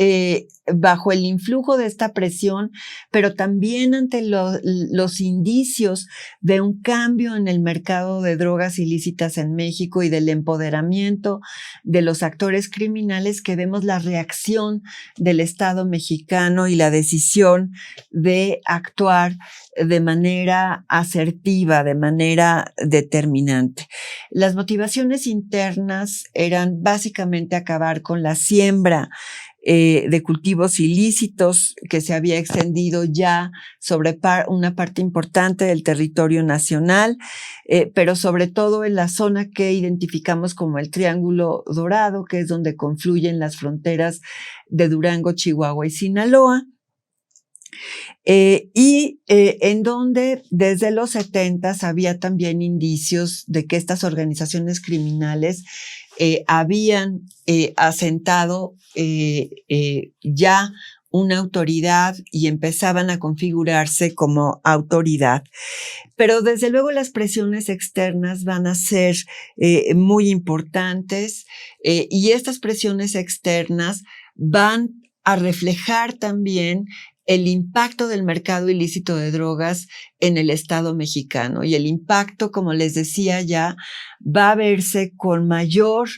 bajo el influjo de esta presión, pero también ante los indicios de un cambio en el mercado de drogas ilícitas en México y del empoderamiento de los actores criminales, que vemos la reacción del Estado mexicano y la decisión de actuar de manera asertiva, de manera determinante. Las motivaciones internas eran básicamente acabar con la siembra de cultivos ilícitos que se había extendido ya sobre una parte importante del territorio nacional, pero sobre todo en la zona que identificamos como el Triángulo Dorado, que es donde confluyen las fronteras de Durango, Chihuahua y Sinaloa. En donde desde los 70s había también indicios de que estas organizaciones criminales habían asentado ya una autoridad y empezaban a configurarse como autoridad. Pero desde luego las presiones externas van a ser muy importantes y estas presiones externas van a reflejar también el impacto del mercado ilícito de drogas en el Estado mexicano. Y el impacto, como les decía ya, va a verse con mayor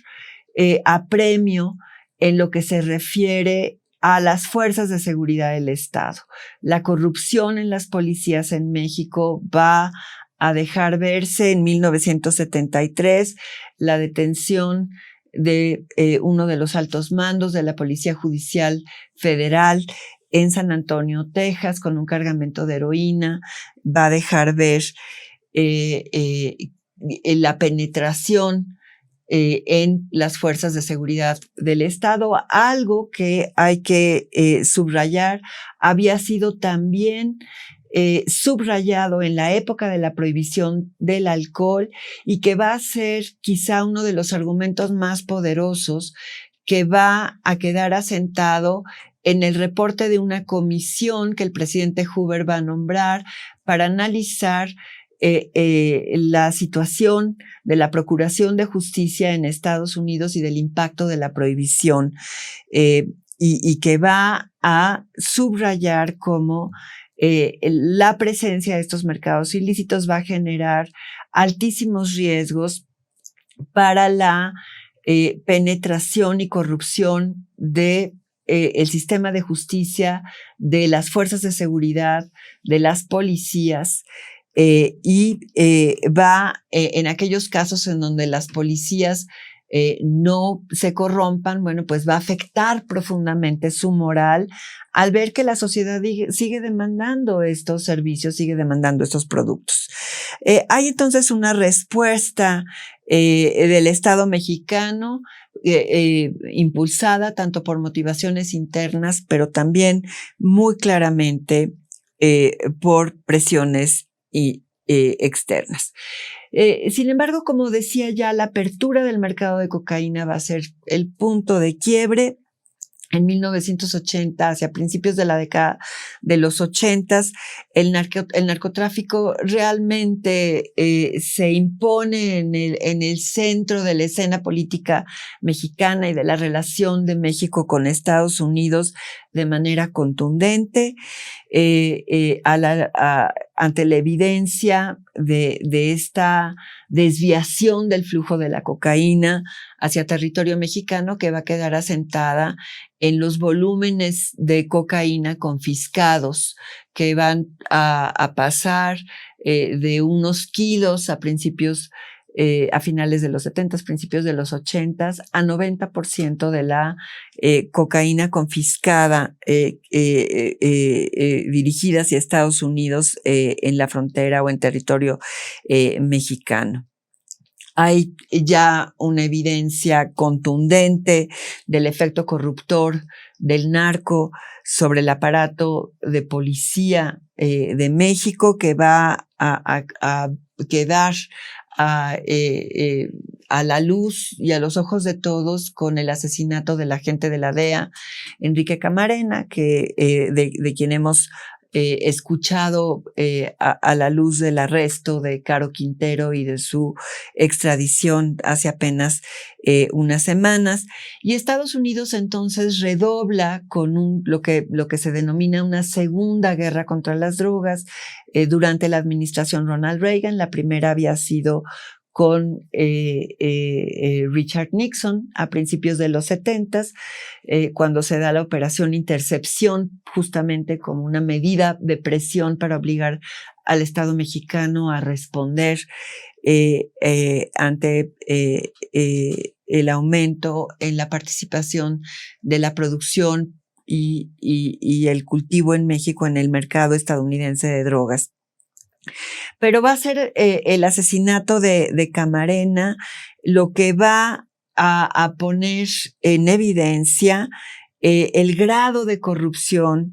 apremio en lo que se refiere a las fuerzas de seguridad del Estado. La corrupción en las policías en México va a dejar verse en 1973 la detención de uno de los altos mandos de la Policía Judicial Federal en San Antonio, Texas, con un cargamento de heroína. Va a dejar ver la penetración en las fuerzas de seguridad del Estado. Algo que hay que subrayar, había sido también subrayado en la época de la prohibición del alcohol y que va a ser quizá uno de los argumentos más poderosos que va a quedar asentado en el reporte de una comisión que el presidente Hoover va a nombrar para analizar la situación de la Procuración de Justicia en Estados Unidos y del impacto de la prohibición, y que va a subrayar cómo la presencia de estos mercados ilícitos va a generar altísimos riesgos para la penetración y corrupción de el sistema de justicia, de las fuerzas de seguridad, de las policías, y va en aquellos casos en donde las policías no se corrompan, bueno, pues va a afectar profundamente su moral al ver que la sociedad sigue demandando estos servicios, sigue demandando estos productos. Hay entonces una respuesta del Estado mexicano impulsada tanto por motivaciones internas, pero también muy claramente por presiones externas. Sin embargo, como decía ya, la apertura del mercado de cocaína va a ser el punto de quiebre. En 1980, hacia principios de la década de los 80s, el narcotráfico realmente se impone en el centro de la escena política mexicana y de la relación de México con Estados Unidos de manera contundente, ante la evidencia de esta desviación del flujo de la cocaína hacia territorio mexicano, que va a quedar asentada en los volúmenes de cocaína confiscados, que van a pasar de unos kilos a principios, a finales de los 70s, principios de los 80s, a 90% de la cocaína confiscada dirigida hacia Estados Unidos en la frontera o en territorio mexicano. Hay ya una evidencia contundente del efecto corruptor del narco sobre el aparato de policía de México, que va a quedar a la luz y a los ojos de todos con el asesinato del agente de la DEA, Enrique Camarena, de quien hemos escuchado a la luz del arresto de Caro Quintero y de su extradición hace apenas unas semanas. Y Estados Unidos entonces redobla con lo que se denomina una segunda guerra contra las drogas durante la administración Ronald Reagan. La primera había sido con Richard Nixon a principios de los 70s, cuando se da la operación Intercepción, justamente como una medida de presión para obligar al Estado mexicano a responder ante el aumento en la participación de la producción y el cultivo en México en el mercado estadounidense de drogas. Pero va a ser el asesinato de Camarena lo que va a poner en evidencia el grado de corrupción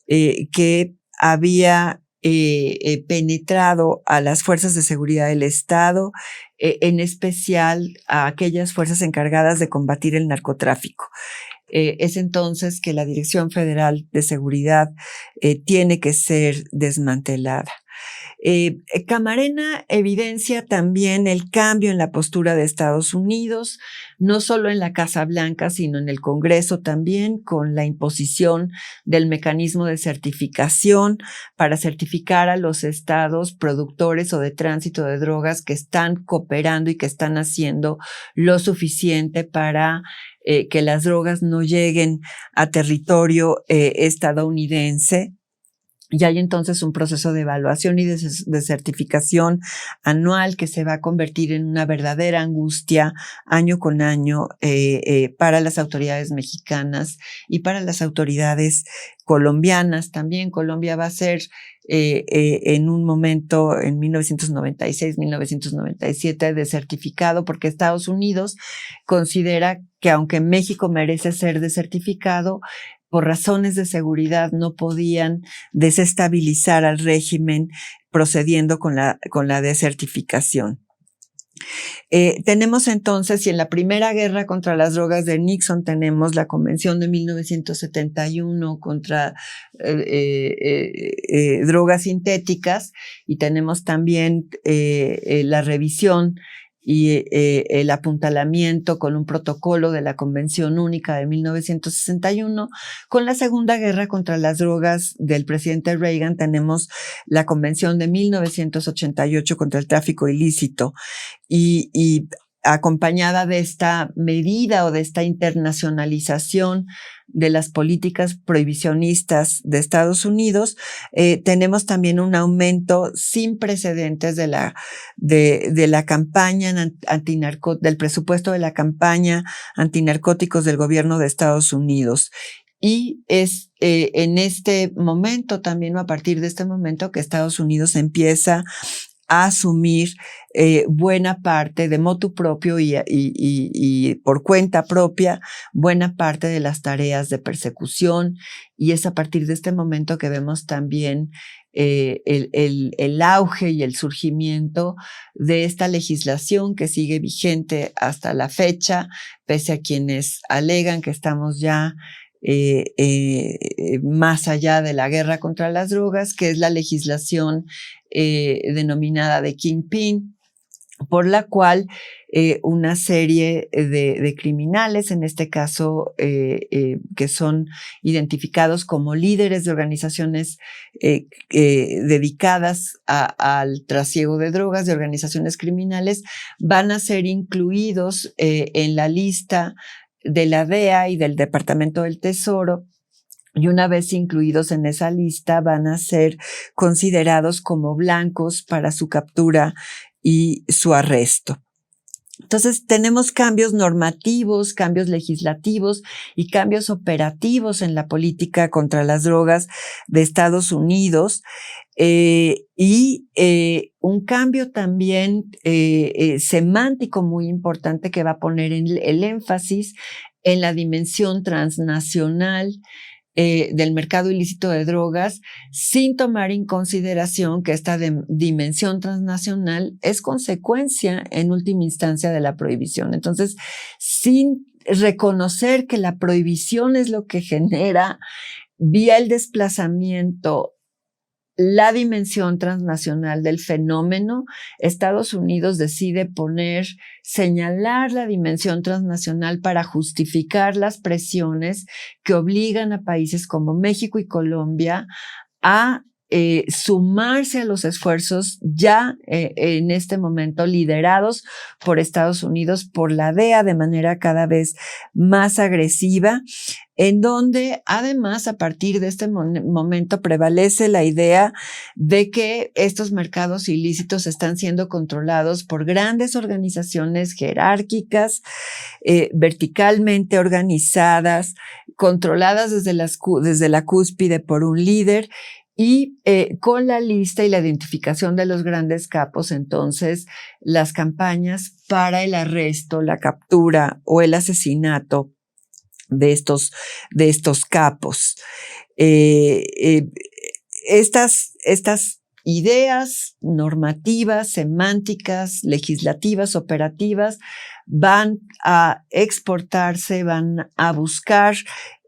que había penetrado a las fuerzas de seguridad del Estado, en especial a aquellas fuerzas encargadas de combatir el narcotráfico. Es entonces que la Dirección Federal de Seguridad tiene que ser desmantelada. Camarena evidencia también el cambio en la postura de Estados Unidos, no solo en la Casa Blanca, sino en el Congreso también, con la imposición del mecanismo de certificación para certificar a los estados productores o de tránsito de drogas que están cooperando y que están haciendo lo suficiente para que las drogas no lleguen a territorio estadounidense. Y hay entonces un proceso de evaluación y de certificación anual que se va a convertir en una verdadera angustia año con año para las autoridades mexicanas y para las autoridades colombianas. También Colombia va a ser en un momento, en 1996, 1997, desertificado porque Estados Unidos considera que aunque México merece ser desertificado, por razones de seguridad no podían desestabilizar al régimen procediendo con la desertificación. Tenemos entonces, y en la primera guerra contra las drogas de Nixon tenemos la Convención de 1971 contra drogas sintéticas, y tenemos también la revisión y el apuntalamiento con un protocolo de la Convención Única de 1961. Con la Segunda Guerra contra las Drogas del presidente Reagan tenemos la Convención de 1988 contra el tráfico ilícito y acompañada de esta medida o de esta internacionalización de las políticas prohibicionistas de Estados Unidos, tenemos también un aumento sin precedentes de la campaña del presupuesto de la campaña antinarcóticos del gobierno de Estados Unidos. Y es en este momento, también a partir de este momento, que Estados Unidos empieza a asumir buena parte de motu propio y por cuenta propia, buena parte de las tareas de persecución, y es a partir de este momento que vemos también el auge y el surgimiento de esta legislación que sigue vigente hasta la fecha, pese a quienes alegan que estamos ya más allá de la guerra contra las drogas, que es la legislación denominada de Kingpin, por la cual una serie de criminales, en este caso que son identificados como líderes de organizaciones dedicadas al trasiego de drogas, de organizaciones criminales, van a ser incluidos en la lista de la DEA y del Departamento del Tesoro, y una vez incluidos en esa lista van a ser considerados como blancos para su captura y su arresto. Entonces tenemos cambios normativos, cambios legislativos y cambios operativos en la política contra las drogas de Estados Unidos, y un cambio también semántico muy importante que va a poner el énfasis en la dimensión transnacional del mercado ilícito de drogas, sin tomar en consideración que esta dimensión transnacional es consecuencia en última instancia de la prohibición. Entonces, sin reconocer que la prohibición es lo que genera, vía el desplazamiento, la dimensión transnacional del fenómeno, Estados Unidos decide señalar la dimensión transnacional para justificar las presiones que obligan a países como México y Colombia a sumarse a los esfuerzos ya en este momento liderados por Estados Unidos, por la DEA, de manera cada vez más agresiva, en donde además a partir de este momento prevalece la idea de que estos mercados ilícitos están siendo controlados por grandes organizaciones jerárquicas, verticalmente organizadas, controladas desde la cúspide por un líder, y con la lista y la identificación de los grandes capos, entonces las campañas para el arresto, la captura o el asesinato de estos capos. Estas ideas normativas, semánticas, legislativas, operativas, van a exportarse, van a buscar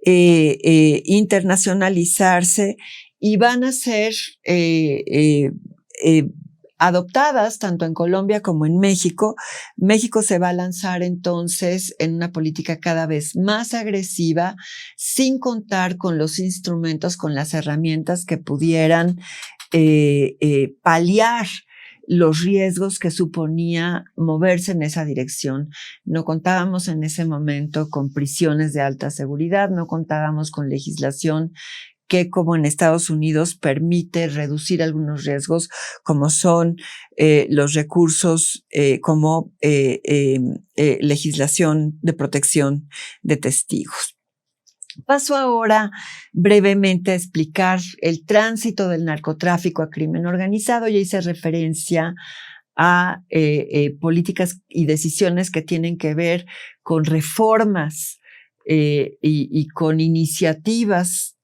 internacionalizarse y van a ser adoptadas tanto en Colombia como en México. México se va a lanzar entonces en una política cada vez más agresiva, sin contar con los instrumentos, con las herramientas que pudieran paliar los riesgos que suponía moverse en esa dirección. No contábamos en ese momento con prisiones de alta seguridad, no contábamos con legislación que, como en Estados Unidos, permite reducir algunos riesgos, como son los recursos como legislación de protección de testigos. Paso ahora brevemente a explicar el tránsito del narcotráfico a crimen organizado. Ya hice referencia a políticas y decisiones que tienen que ver con reformas y con iniciativas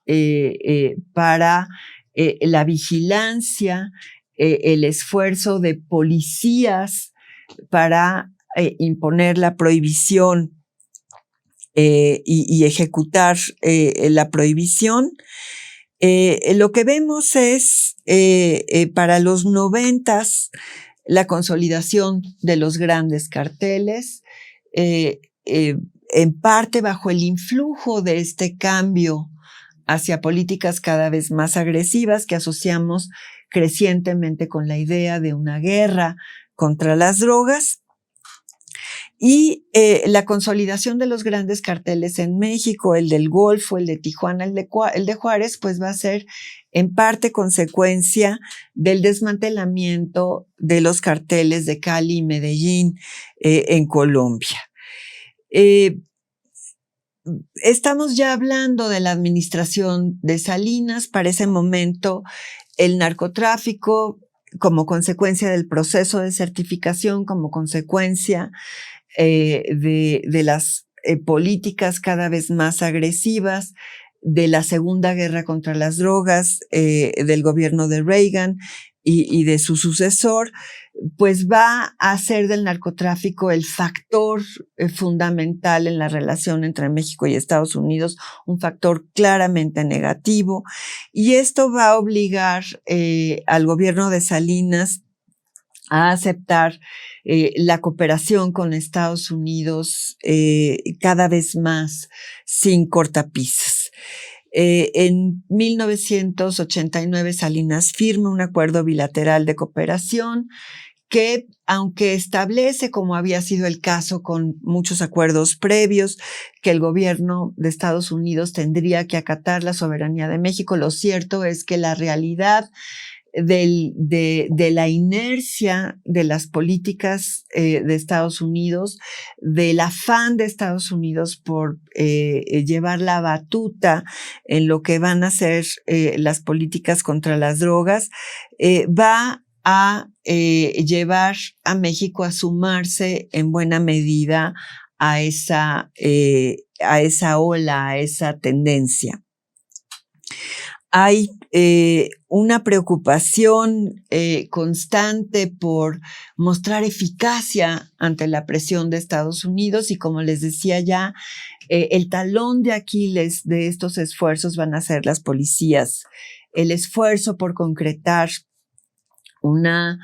para la vigilancia, el esfuerzo de policías para imponer la prohibición y ejecutar la prohibición. Lo que vemos es para los 90s la consolidación de los grandes carteles, en parte bajo el influjo de este cambio hacia políticas cada vez más agresivas que asociamos crecientemente con la idea de una guerra contra las drogas. Y la consolidación de los grandes carteles en México, el del Golfo, el de Tijuana, el de Juárez, pues va a ser en parte consecuencia del desmantelamiento de los carteles de Cali y Medellín en Colombia. Estamos ya hablando de la administración de Salinas. Para ese momento, el narcotráfico, como consecuencia del proceso de certificación, como consecuencia de las políticas cada vez más agresivas, de la Segunda Guerra contra las Drogas, del gobierno de Reagan y de su sucesor, pues va a hacer del narcotráfico el factor fundamental en la relación entre México y Estados Unidos, un factor claramente negativo, y esto va a obligar al gobierno de Salinas a aceptar la cooperación con Estados Unidos cada vez más sin cortapisas. En 1989 Salinas firma un acuerdo bilateral de cooperación que, aunque establece, como había sido el caso con muchos acuerdos previos, que el gobierno de Estados Unidos tendría que acatar la soberanía de México, lo cierto es que la realidad de la inercia de las políticas de Estados Unidos, del afán de Estados Unidos por llevar la batuta en lo que van a ser las políticas contra las drogas, va a llevar a México a sumarse en buena medida a esa ola, a esa tendencia. Hay una preocupación constante por mostrar eficacia ante la presión de Estados Unidos y, como les decía ya, el talón de Aquiles de estos esfuerzos van a ser las policías el esfuerzo por concretar una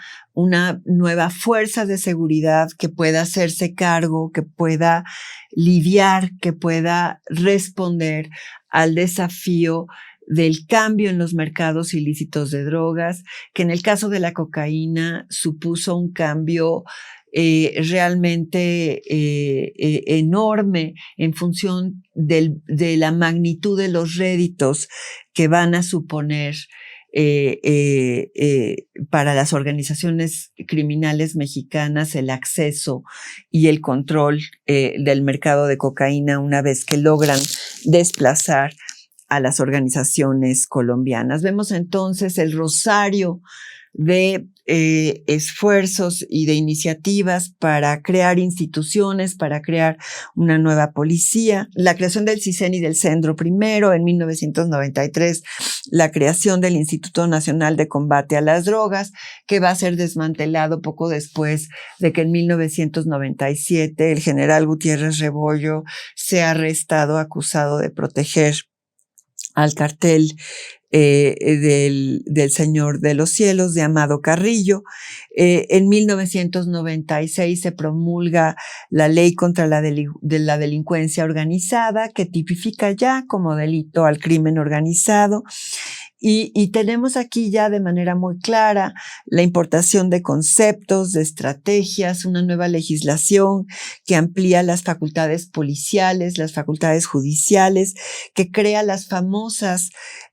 nueva fuerza de seguridad que pueda hacerse cargo, que pueda lidiar, que pueda responder al desafío del cambio en los mercados ilícitos de drogas, que en el caso de la cocaína supuso un cambio realmente enorme en función de la magnitud de los réditos que van a suponer para las organizaciones criminales mexicanas el acceso y el control del mercado de cocaína una vez que logran desplazar a las organizaciones colombianas. Vemos entonces el rosario de esfuerzos y de iniciativas para crear instituciones, para crear una nueva policía, la creación del CISEN y del CENDRO primero en 1993, la creación del Instituto Nacional de Combate a las Drogas, que va a ser desmantelado poco después de que en 1997 el general Gutiérrez Rebollo sea arrestado acusado de proteger al cartel del Señor de los Cielos, de Amado Carrillo. En 1996 se promulga la Ley contra la Delincuencia Organizada, que tipifica ya como delito al crimen organizado. Y tenemos aquí ya de manera muy clara la importación de conceptos, de estrategias, una nueva legislación que amplía las facultades policiales, las facultades judiciales, que crea las famosas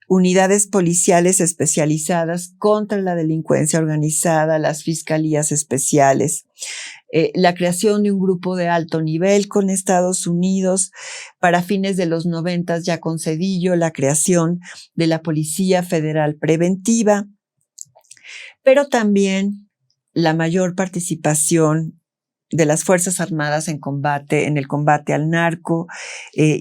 unidades policiales especializadas contra la delincuencia organizada, las fiscalías especiales. La creación de un grupo de alto nivel con Estados Unidos, para fines de los 90 ya con Zedillo, la creación de la Policía Federal Preventiva, pero también la mayor participación de las Fuerzas Armadas en el combate al narco,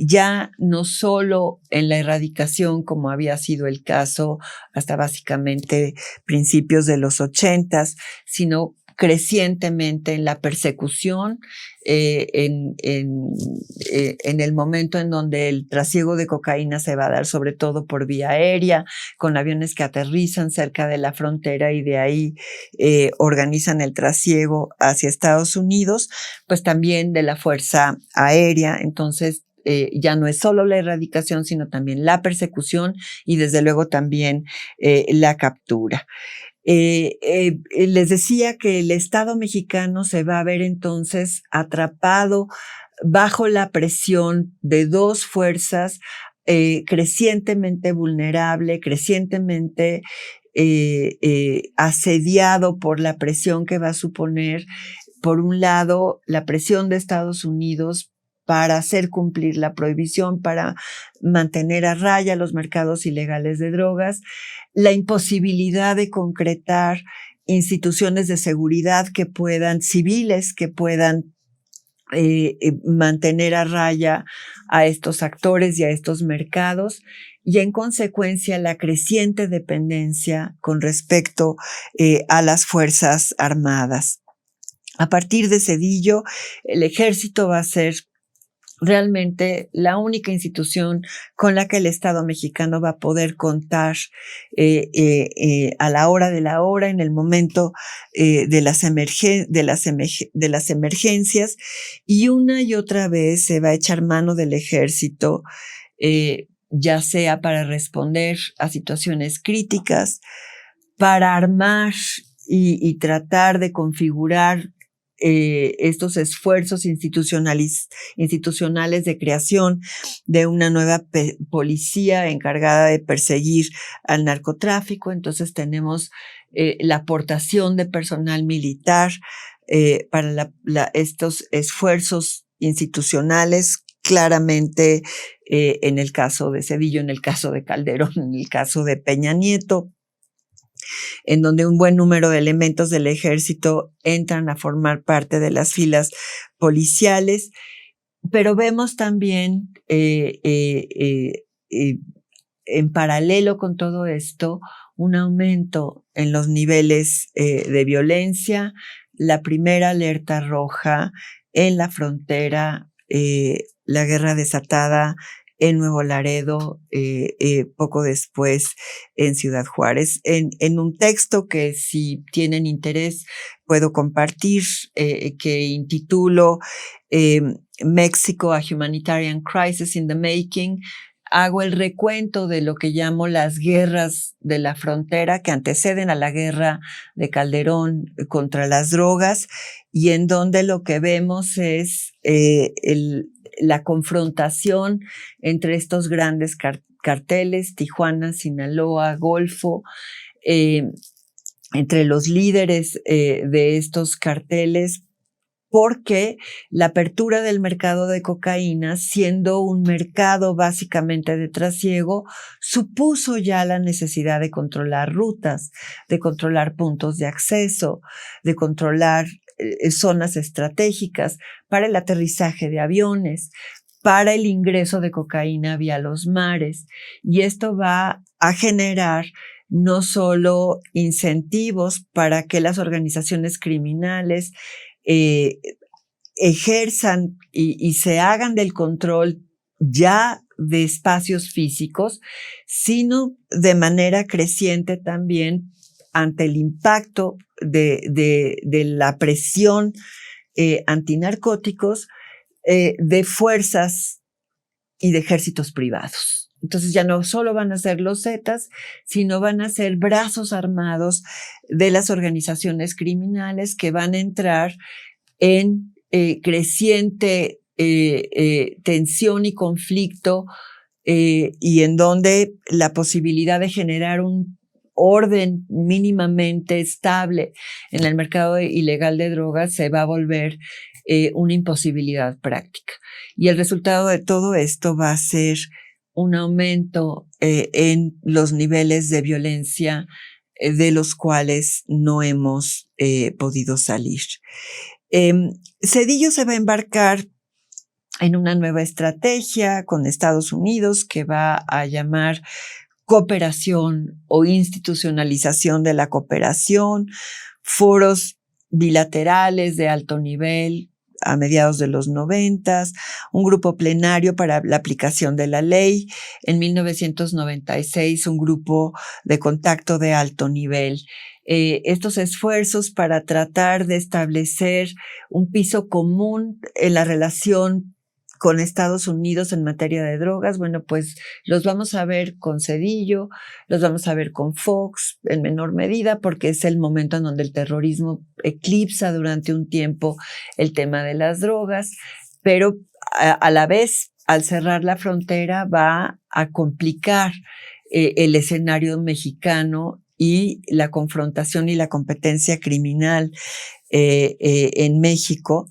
ya no solo en la erradicación, como había sido el caso hasta básicamente principios de los 80s, sino crecientemente en la persecución, en el momento en donde el trasiego de cocaína se va a dar sobre todo por vía aérea, con aviones que aterrizan cerca de la frontera y de ahí organizan el trasiego hacia Estados Unidos, pues también de la Fuerza Aérea. Entonces, ya no es solo la erradicación, sino también la persecución y desde luego también la captura. Les decía que el Estado mexicano se va a ver entonces atrapado bajo la presión de dos fuerzas, crecientemente vulnerable, crecientemente asediado por la presión que va a suponer, por un lado, la presión de Estados Unidos para hacer cumplir la prohibición, para mantener a raya los mercados ilegales de drogas, la imposibilidad de concretar instituciones de seguridad civiles que puedan mantener a raya a estos actores y a estos mercados, y en consecuencia la creciente dependencia con respecto a las Fuerzas Armadas. A partir de Zedillo, el ejército va a ser realmente la única institución con la que el Estado mexicano va a poder contar a la hora de la hora, en el momento de las emergencias, y una y otra vez se va a echar mano del ejército, ya sea para responder a situaciones críticas, para armar y tratar de configurar estos esfuerzos institucionales de creación de una nueva policía encargada de perseguir al narcotráfico. Entonces tenemos la aportación de personal militar para estos esfuerzos institucionales, claramente en el caso de Zedillo, en el caso de Calderón, en el caso de Peña Nieto, en donde un buen número de elementos del ejército entran a formar parte de las filas policiales, pero vemos también en paralelo con todo esto un aumento en los niveles de violencia, la primera alerta roja en la frontera, la guerra desatada en Nuevo Laredo, poco después en Ciudad Juárez, en un texto que, si tienen interés, puedo compartir, que intitulo Mexico, a Humanitarian Crisis in the Making. Hago el recuento de lo que llamo las guerras de la frontera que anteceden a la guerra de Calderón contra las drogas, y en donde lo que vemos es la confrontación entre estos grandes carteles, Tijuana, Sinaloa, Golfo, entre los líderes de estos carteles, porque la apertura del mercado de cocaína, siendo un mercado básicamente de trasiego, supuso ya la necesidad de controlar rutas, de controlar puntos de acceso, de controlar zonas estratégicas para el aterrizaje de aviones, para el ingreso de cocaína vía los mares. Y esto va a generar no solo incentivos para que las organizaciones criminales ejerzan y se hagan del control ya de espacios físicos, sino de manera creciente también ante el impacto de la presión antinarcóticos de fuerzas y de ejércitos privados. Entonces ya no solo van a ser los Zetas, sino van a ser brazos armados de las organizaciones criminales que van a entrar en creciente tensión y conflicto, y en donde la posibilidad de generar un orden mínimamente estable en el mercado ilegal de drogas se va a volver una imposibilidad práctica. Y el resultado de todo esto va a ser un aumento en los niveles de violencia de los cuales no hemos podido salir. Zedillo se va a embarcar en una nueva estrategia con Estados Unidos que va a llamar cooperación o institucionalización de la cooperación, foros bilaterales de alto nivel a mediados de los 90, un grupo plenario para la aplicación de la ley. En 1996, un grupo de contacto de alto nivel. Estos esfuerzos para tratar de establecer un piso común en la relación con Estados Unidos en materia de drogas, bueno, pues los vamos a ver con Zedillo, los vamos a ver con Fox en menor medida, porque es el momento en donde el terrorismo eclipsa durante un tiempo el tema de las drogas, pero a la vez, al cerrar la frontera, va a complicar el escenario mexicano y la confrontación y la competencia criminal en México.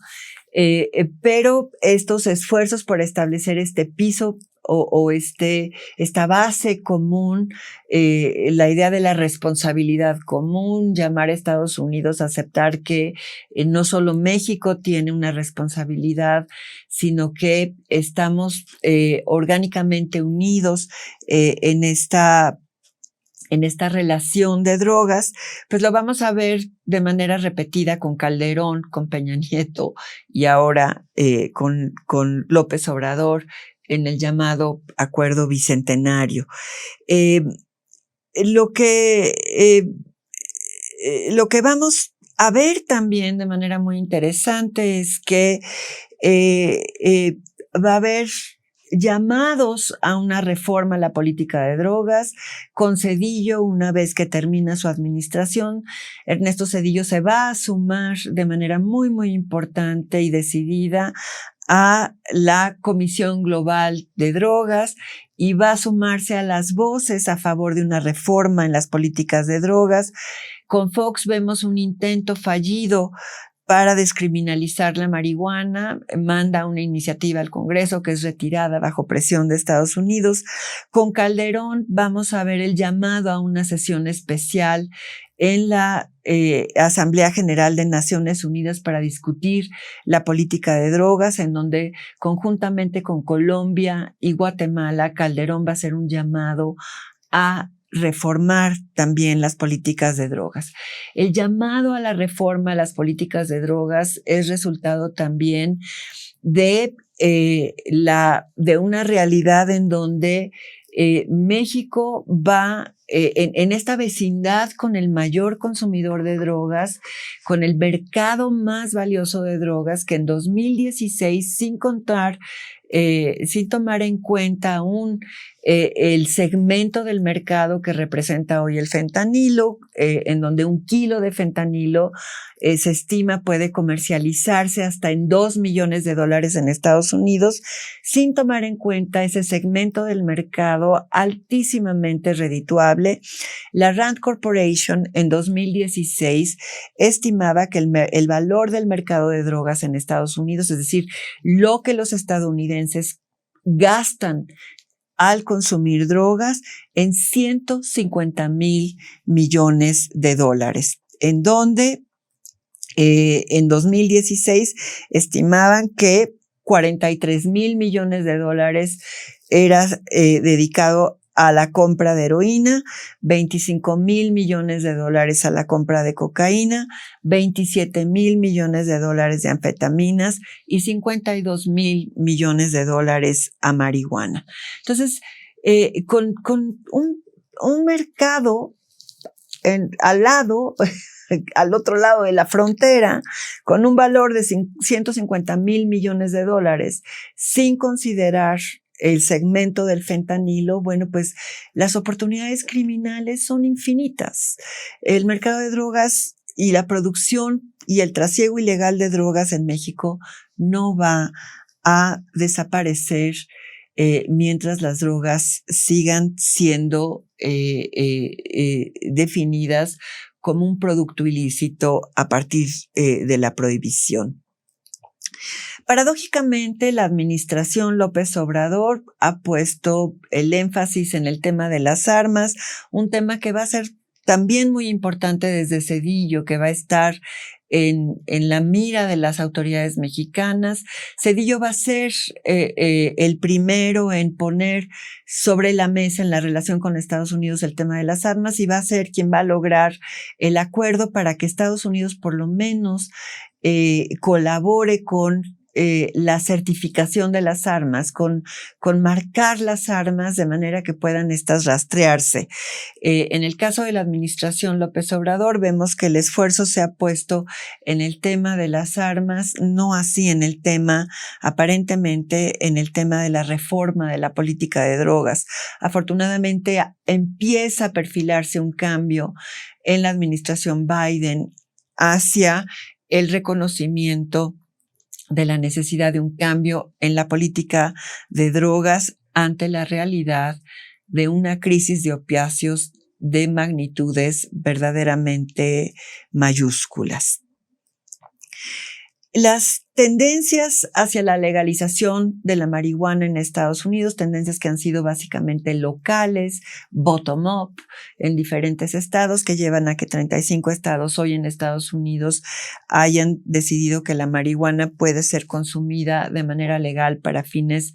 Pero estos esfuerzos por establecer este piso o esta base común, la idea de la responsabilidad común, llamar a Estados Unidos a aceptar que no solo México tiene una responsabilidad, sino que estamos orgánicamente unidos en esta relación de drogas, pues lo vamos a ver de manera repetida con Calderón, con Peña Nieto y ahora con López Obrador en el llamado Acuerdo Bicentenario. Lo que vamos a ver también de manera muy interesante es que va a haber llamados a una reforma a la política de drogas. Con Zedillo, una vez que termina su administración, Ernesto Zedillo se va a sumar de manera muy, muy importante y decidida a la Comisión Global de Drogas y va a sumarse a las voces a favor de una reforma en las políticas de drogas. Con Fox vemos un intento fallido para descriminalizar la marihuana, manda una iniciativa al Congreso que es retirada bajo presión de Estados Unidos. Con Calderón vamos a ver el llamado a una sesión especial en la Asamblea General de Naciones Unidas para discutir la política de drogas, en donde conjuntamente con Colombia y Guatemala, Calderón va a hacer un llamado a reformar también las políticas de drogas. El llamado a la reforma a las políticas de drogas es resultado también de de una realidad en donde México va en esta vecindad con el mayor consumidor de drogas, con el mercado más valioso de drogas, que en 2016, sin tomar en cuenta aún el segmento del mercado que representa hoy el fentanilo, en donde 1 kilo de fentanilo se estima puede comercializarse hasta en $2 millones en Estados Unidos, sin tomar en cuenta ese segmento del mercado altísimamente redituable. La Rand Corporation en 2016 estimaba que el valor del mercado de drogas en Estados Unidos, es decir, lo que los estadounidenses gastan al consumir drogas, en $150,000 millones, en donde en 2016 estimaban que $43,000 millones era dedicado a la compra de heroína, $25,000 millones a la compra de cocaína, $27,000 millones de anfetaminas y $52,000 millones a marihuana. Entonces, con un mercado al otro lado de la frontera, con un valor de $150,000 millones, sin considerar el segmento del fentanilo, bueno, pues las oportunidades criminales son infinitas. El mercado de drogas y la producción y el trasiego ilegal de drogas en México no va a desaparecer mientras las drogas sigan siendo definidas como un producto ilícito a partir de la prohibición. Paradójicamente, la administración López Obrador ha puesto el énfasis en el tema de las armas, un tema que va a ser también muy importante desde Zedillo, que va a estar en la mira de las autoridades mexicanas. Zedillo va a ser el primero en poner sobre la mesa en la relación con Estados Unidos el tema de las armas, y va a ser quien va a lograr el acuerdo para que Estados Unidos por lo menos colabore con la certificación de las armas, con marcar las armas de manera que puedan estas rastrearse. En el caso de la administración López Obrador, vemos que el esfuerzo se ha puesto en el tema de las armas, no así aparentemente en el tema de la reforma de la política de drogas. Afortunadamente empieza a perfilarse un cambio en la administración Biden hacia el reconocimiento de la necesidad de un cambio en la política de drogas ante la realidad de una crisis de opiáceos de magnitudes verdaderamente mayúsculas. Las tendencias hacia la legalización de la marihuana en Estados Unidos, tendencias que han sido básicamente locales, bottom-up, en diferentes estados, que llevan a que 35 estados hoy en Estados Unidos hayan decidido que la marihuana puede ser consumida de manera legal para fines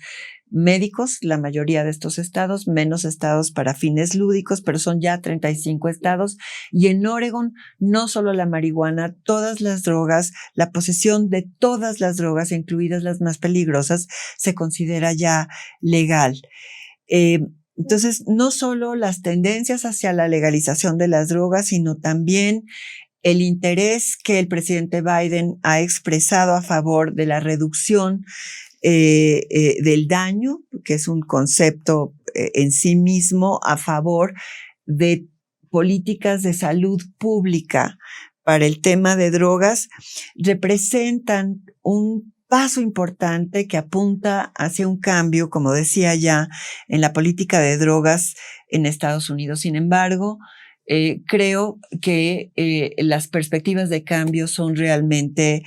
médicos, la mayoría de estos estados, menos estados para fines lúdicos, pero son ya 35 estados. Y en Oregon, no solo la marihuana, todas las drogas, la posesión de todas las drogas, incluidas las más peligrosas, se considera ya legal. Entonces, no solo las tendencias hacia la legalización de las drogas, sino también el interés que el presidente Biden ha expresado a favor de la reducción del daño, que es un concepto en sí mismo, a favor de políticas de salud pública para el tema de drogas, representan un paso importante que apunta hacia un cambio, como decía ya, en la política de drogas en Estados Unidos. Sin embargo, creo que las perspectivas de cambio son realmente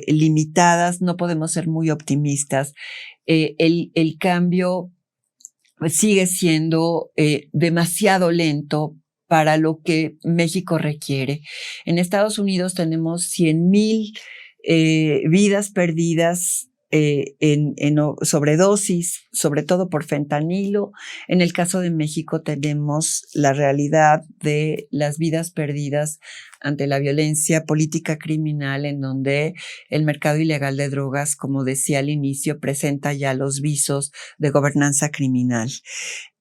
limitadas, no podemos ser muy optimistas. El cambio sigue siendo demasiado lento para lo que México requiere. En Estados Unidos tenemos 100,000 vidas perdidas en sobredosis, sobre todo por fentanilo. En el caso de México tenemos la realidad de las vidas perdidas ante la violencia política criminal, en donde el mercado ilegal de drogas, como decía al inicio, presenta ya los visos de gobernanza criminal.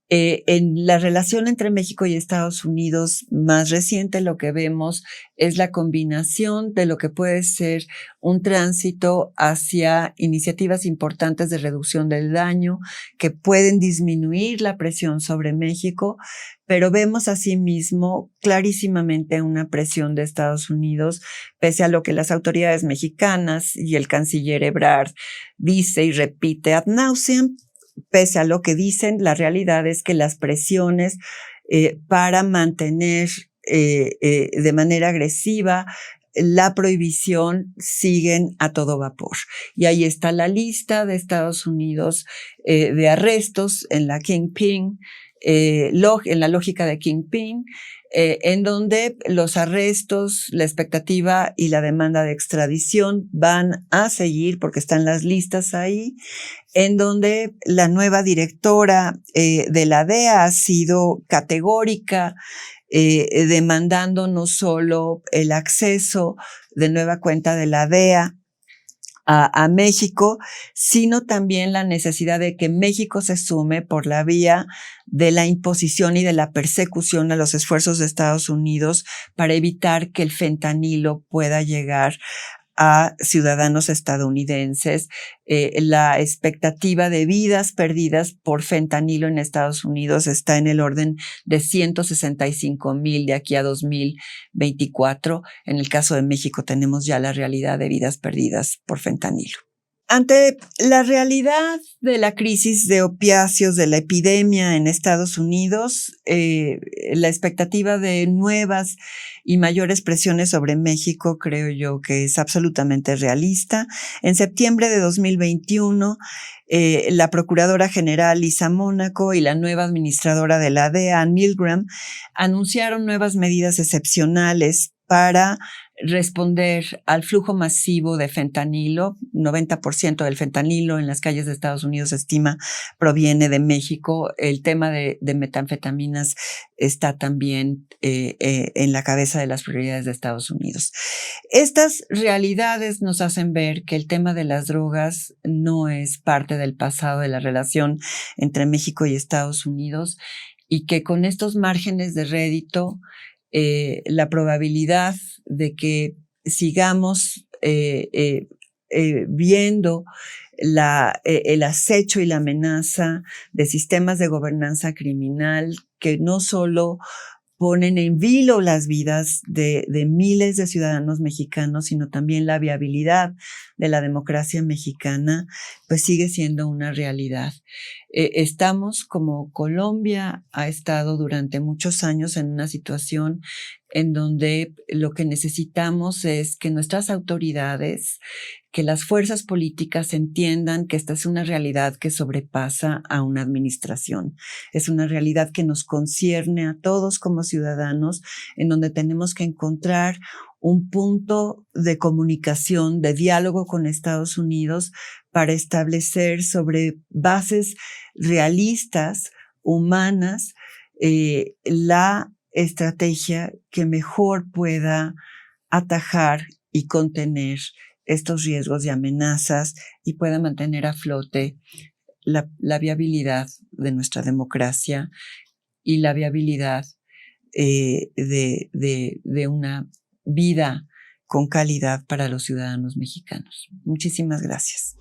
En la relación entre México y Estados Unidos más reciente, lo que vemos es la combinación de lo que puede ser un tránsito hacia iniciativas importantes de reducción del daño que pueden disminuir la presión sobre México, pero vemos asimismo clarísimamente una presión de Estados Unidos, pese a lo que las autoridades mexicanas y el canciller Ebrard dice y repite ad nauseam. Pese a lo que dicen, la realidad es que las presiones para mantener de manera agresiva la prohibición siguen a todo vapor. Y ahí está la lista de Estados Unidos de arrestos en la Kingpin, en la lógica de Kingpin, en donde los arrestos, la expectativa y la demanda de extradición van a seguir porque están las listas ahí, en donde la nueva directora de la DEA ha sido categórica, demandando no solo el acceso de nueva cuenta de la DEA a México, sino también la necesidad de que México se sume por la vía de la imposición y de la persecución a los esfuerzos de Estados Unidos para evitar que el fentanilo pueda llegar a ciudadanos estadounidenses. La expectativa de vidas perdidas por fentanilo en Estados Unidos está en el orden de 165,000 de aquí a 2024. En el caso de México tenemos ya la realidad de vidas perdidas por fentanilo. Ante la realidad de la crisis de opiáceos, de la epidemia en Estados Unidos, la expectativa de nuevas y mayores presiones sobre México creo yo que es absolutamente realista. En septiembre de 2021, la Procuradora General Lisa Mónaco y la nueva administradora de la DEA, Ann Milgram, anunciaron nuevas medidas excepcionales para responder al flujo masivo de fentanilo. 90% del fentanilo en las calles de Estados Unidos se estima proviene de México. El tema de metanfetaminas está también en la cabeza de las prioridades de Estados Unidos. Estas realidades nos hacen ver que el tema de las drogas no es parte del pasado de la relación entre México y Estados Unidos, y que con estos márgenes de rédito la probabilidad de que sigamos viendo el acecho y la amenaza de sistemas de gobernanza criminal que no solo ponen en vilo las vidas de miles de ciudadanos mexicanos, sino también la viabilidad de la democracia mexicana, pues sigue siendo una realidad. Estamos, como Colombia ha estado durante muchos años, en una situación en donde lo que necesitamos es que nuestras autoridades, que las fuerzas políticas entiendan que esta es una realidad que sobrepasa a una administración. Es una realidad que nos concierne a todos como ciudadanos, en donde tenemos que encontrar un punto de comunicación, de diálogo con Estados Unidos para establecer sobre bases realistas, humanas, la estrategia que mejor pueda atajar y contener estos riesgos y amenazas y pueda mantener a flote la viabilidad de nuestra democracia y la viabilidad de una vida con calidad para los ciudadanos mexicanos. Muchísimas gracias.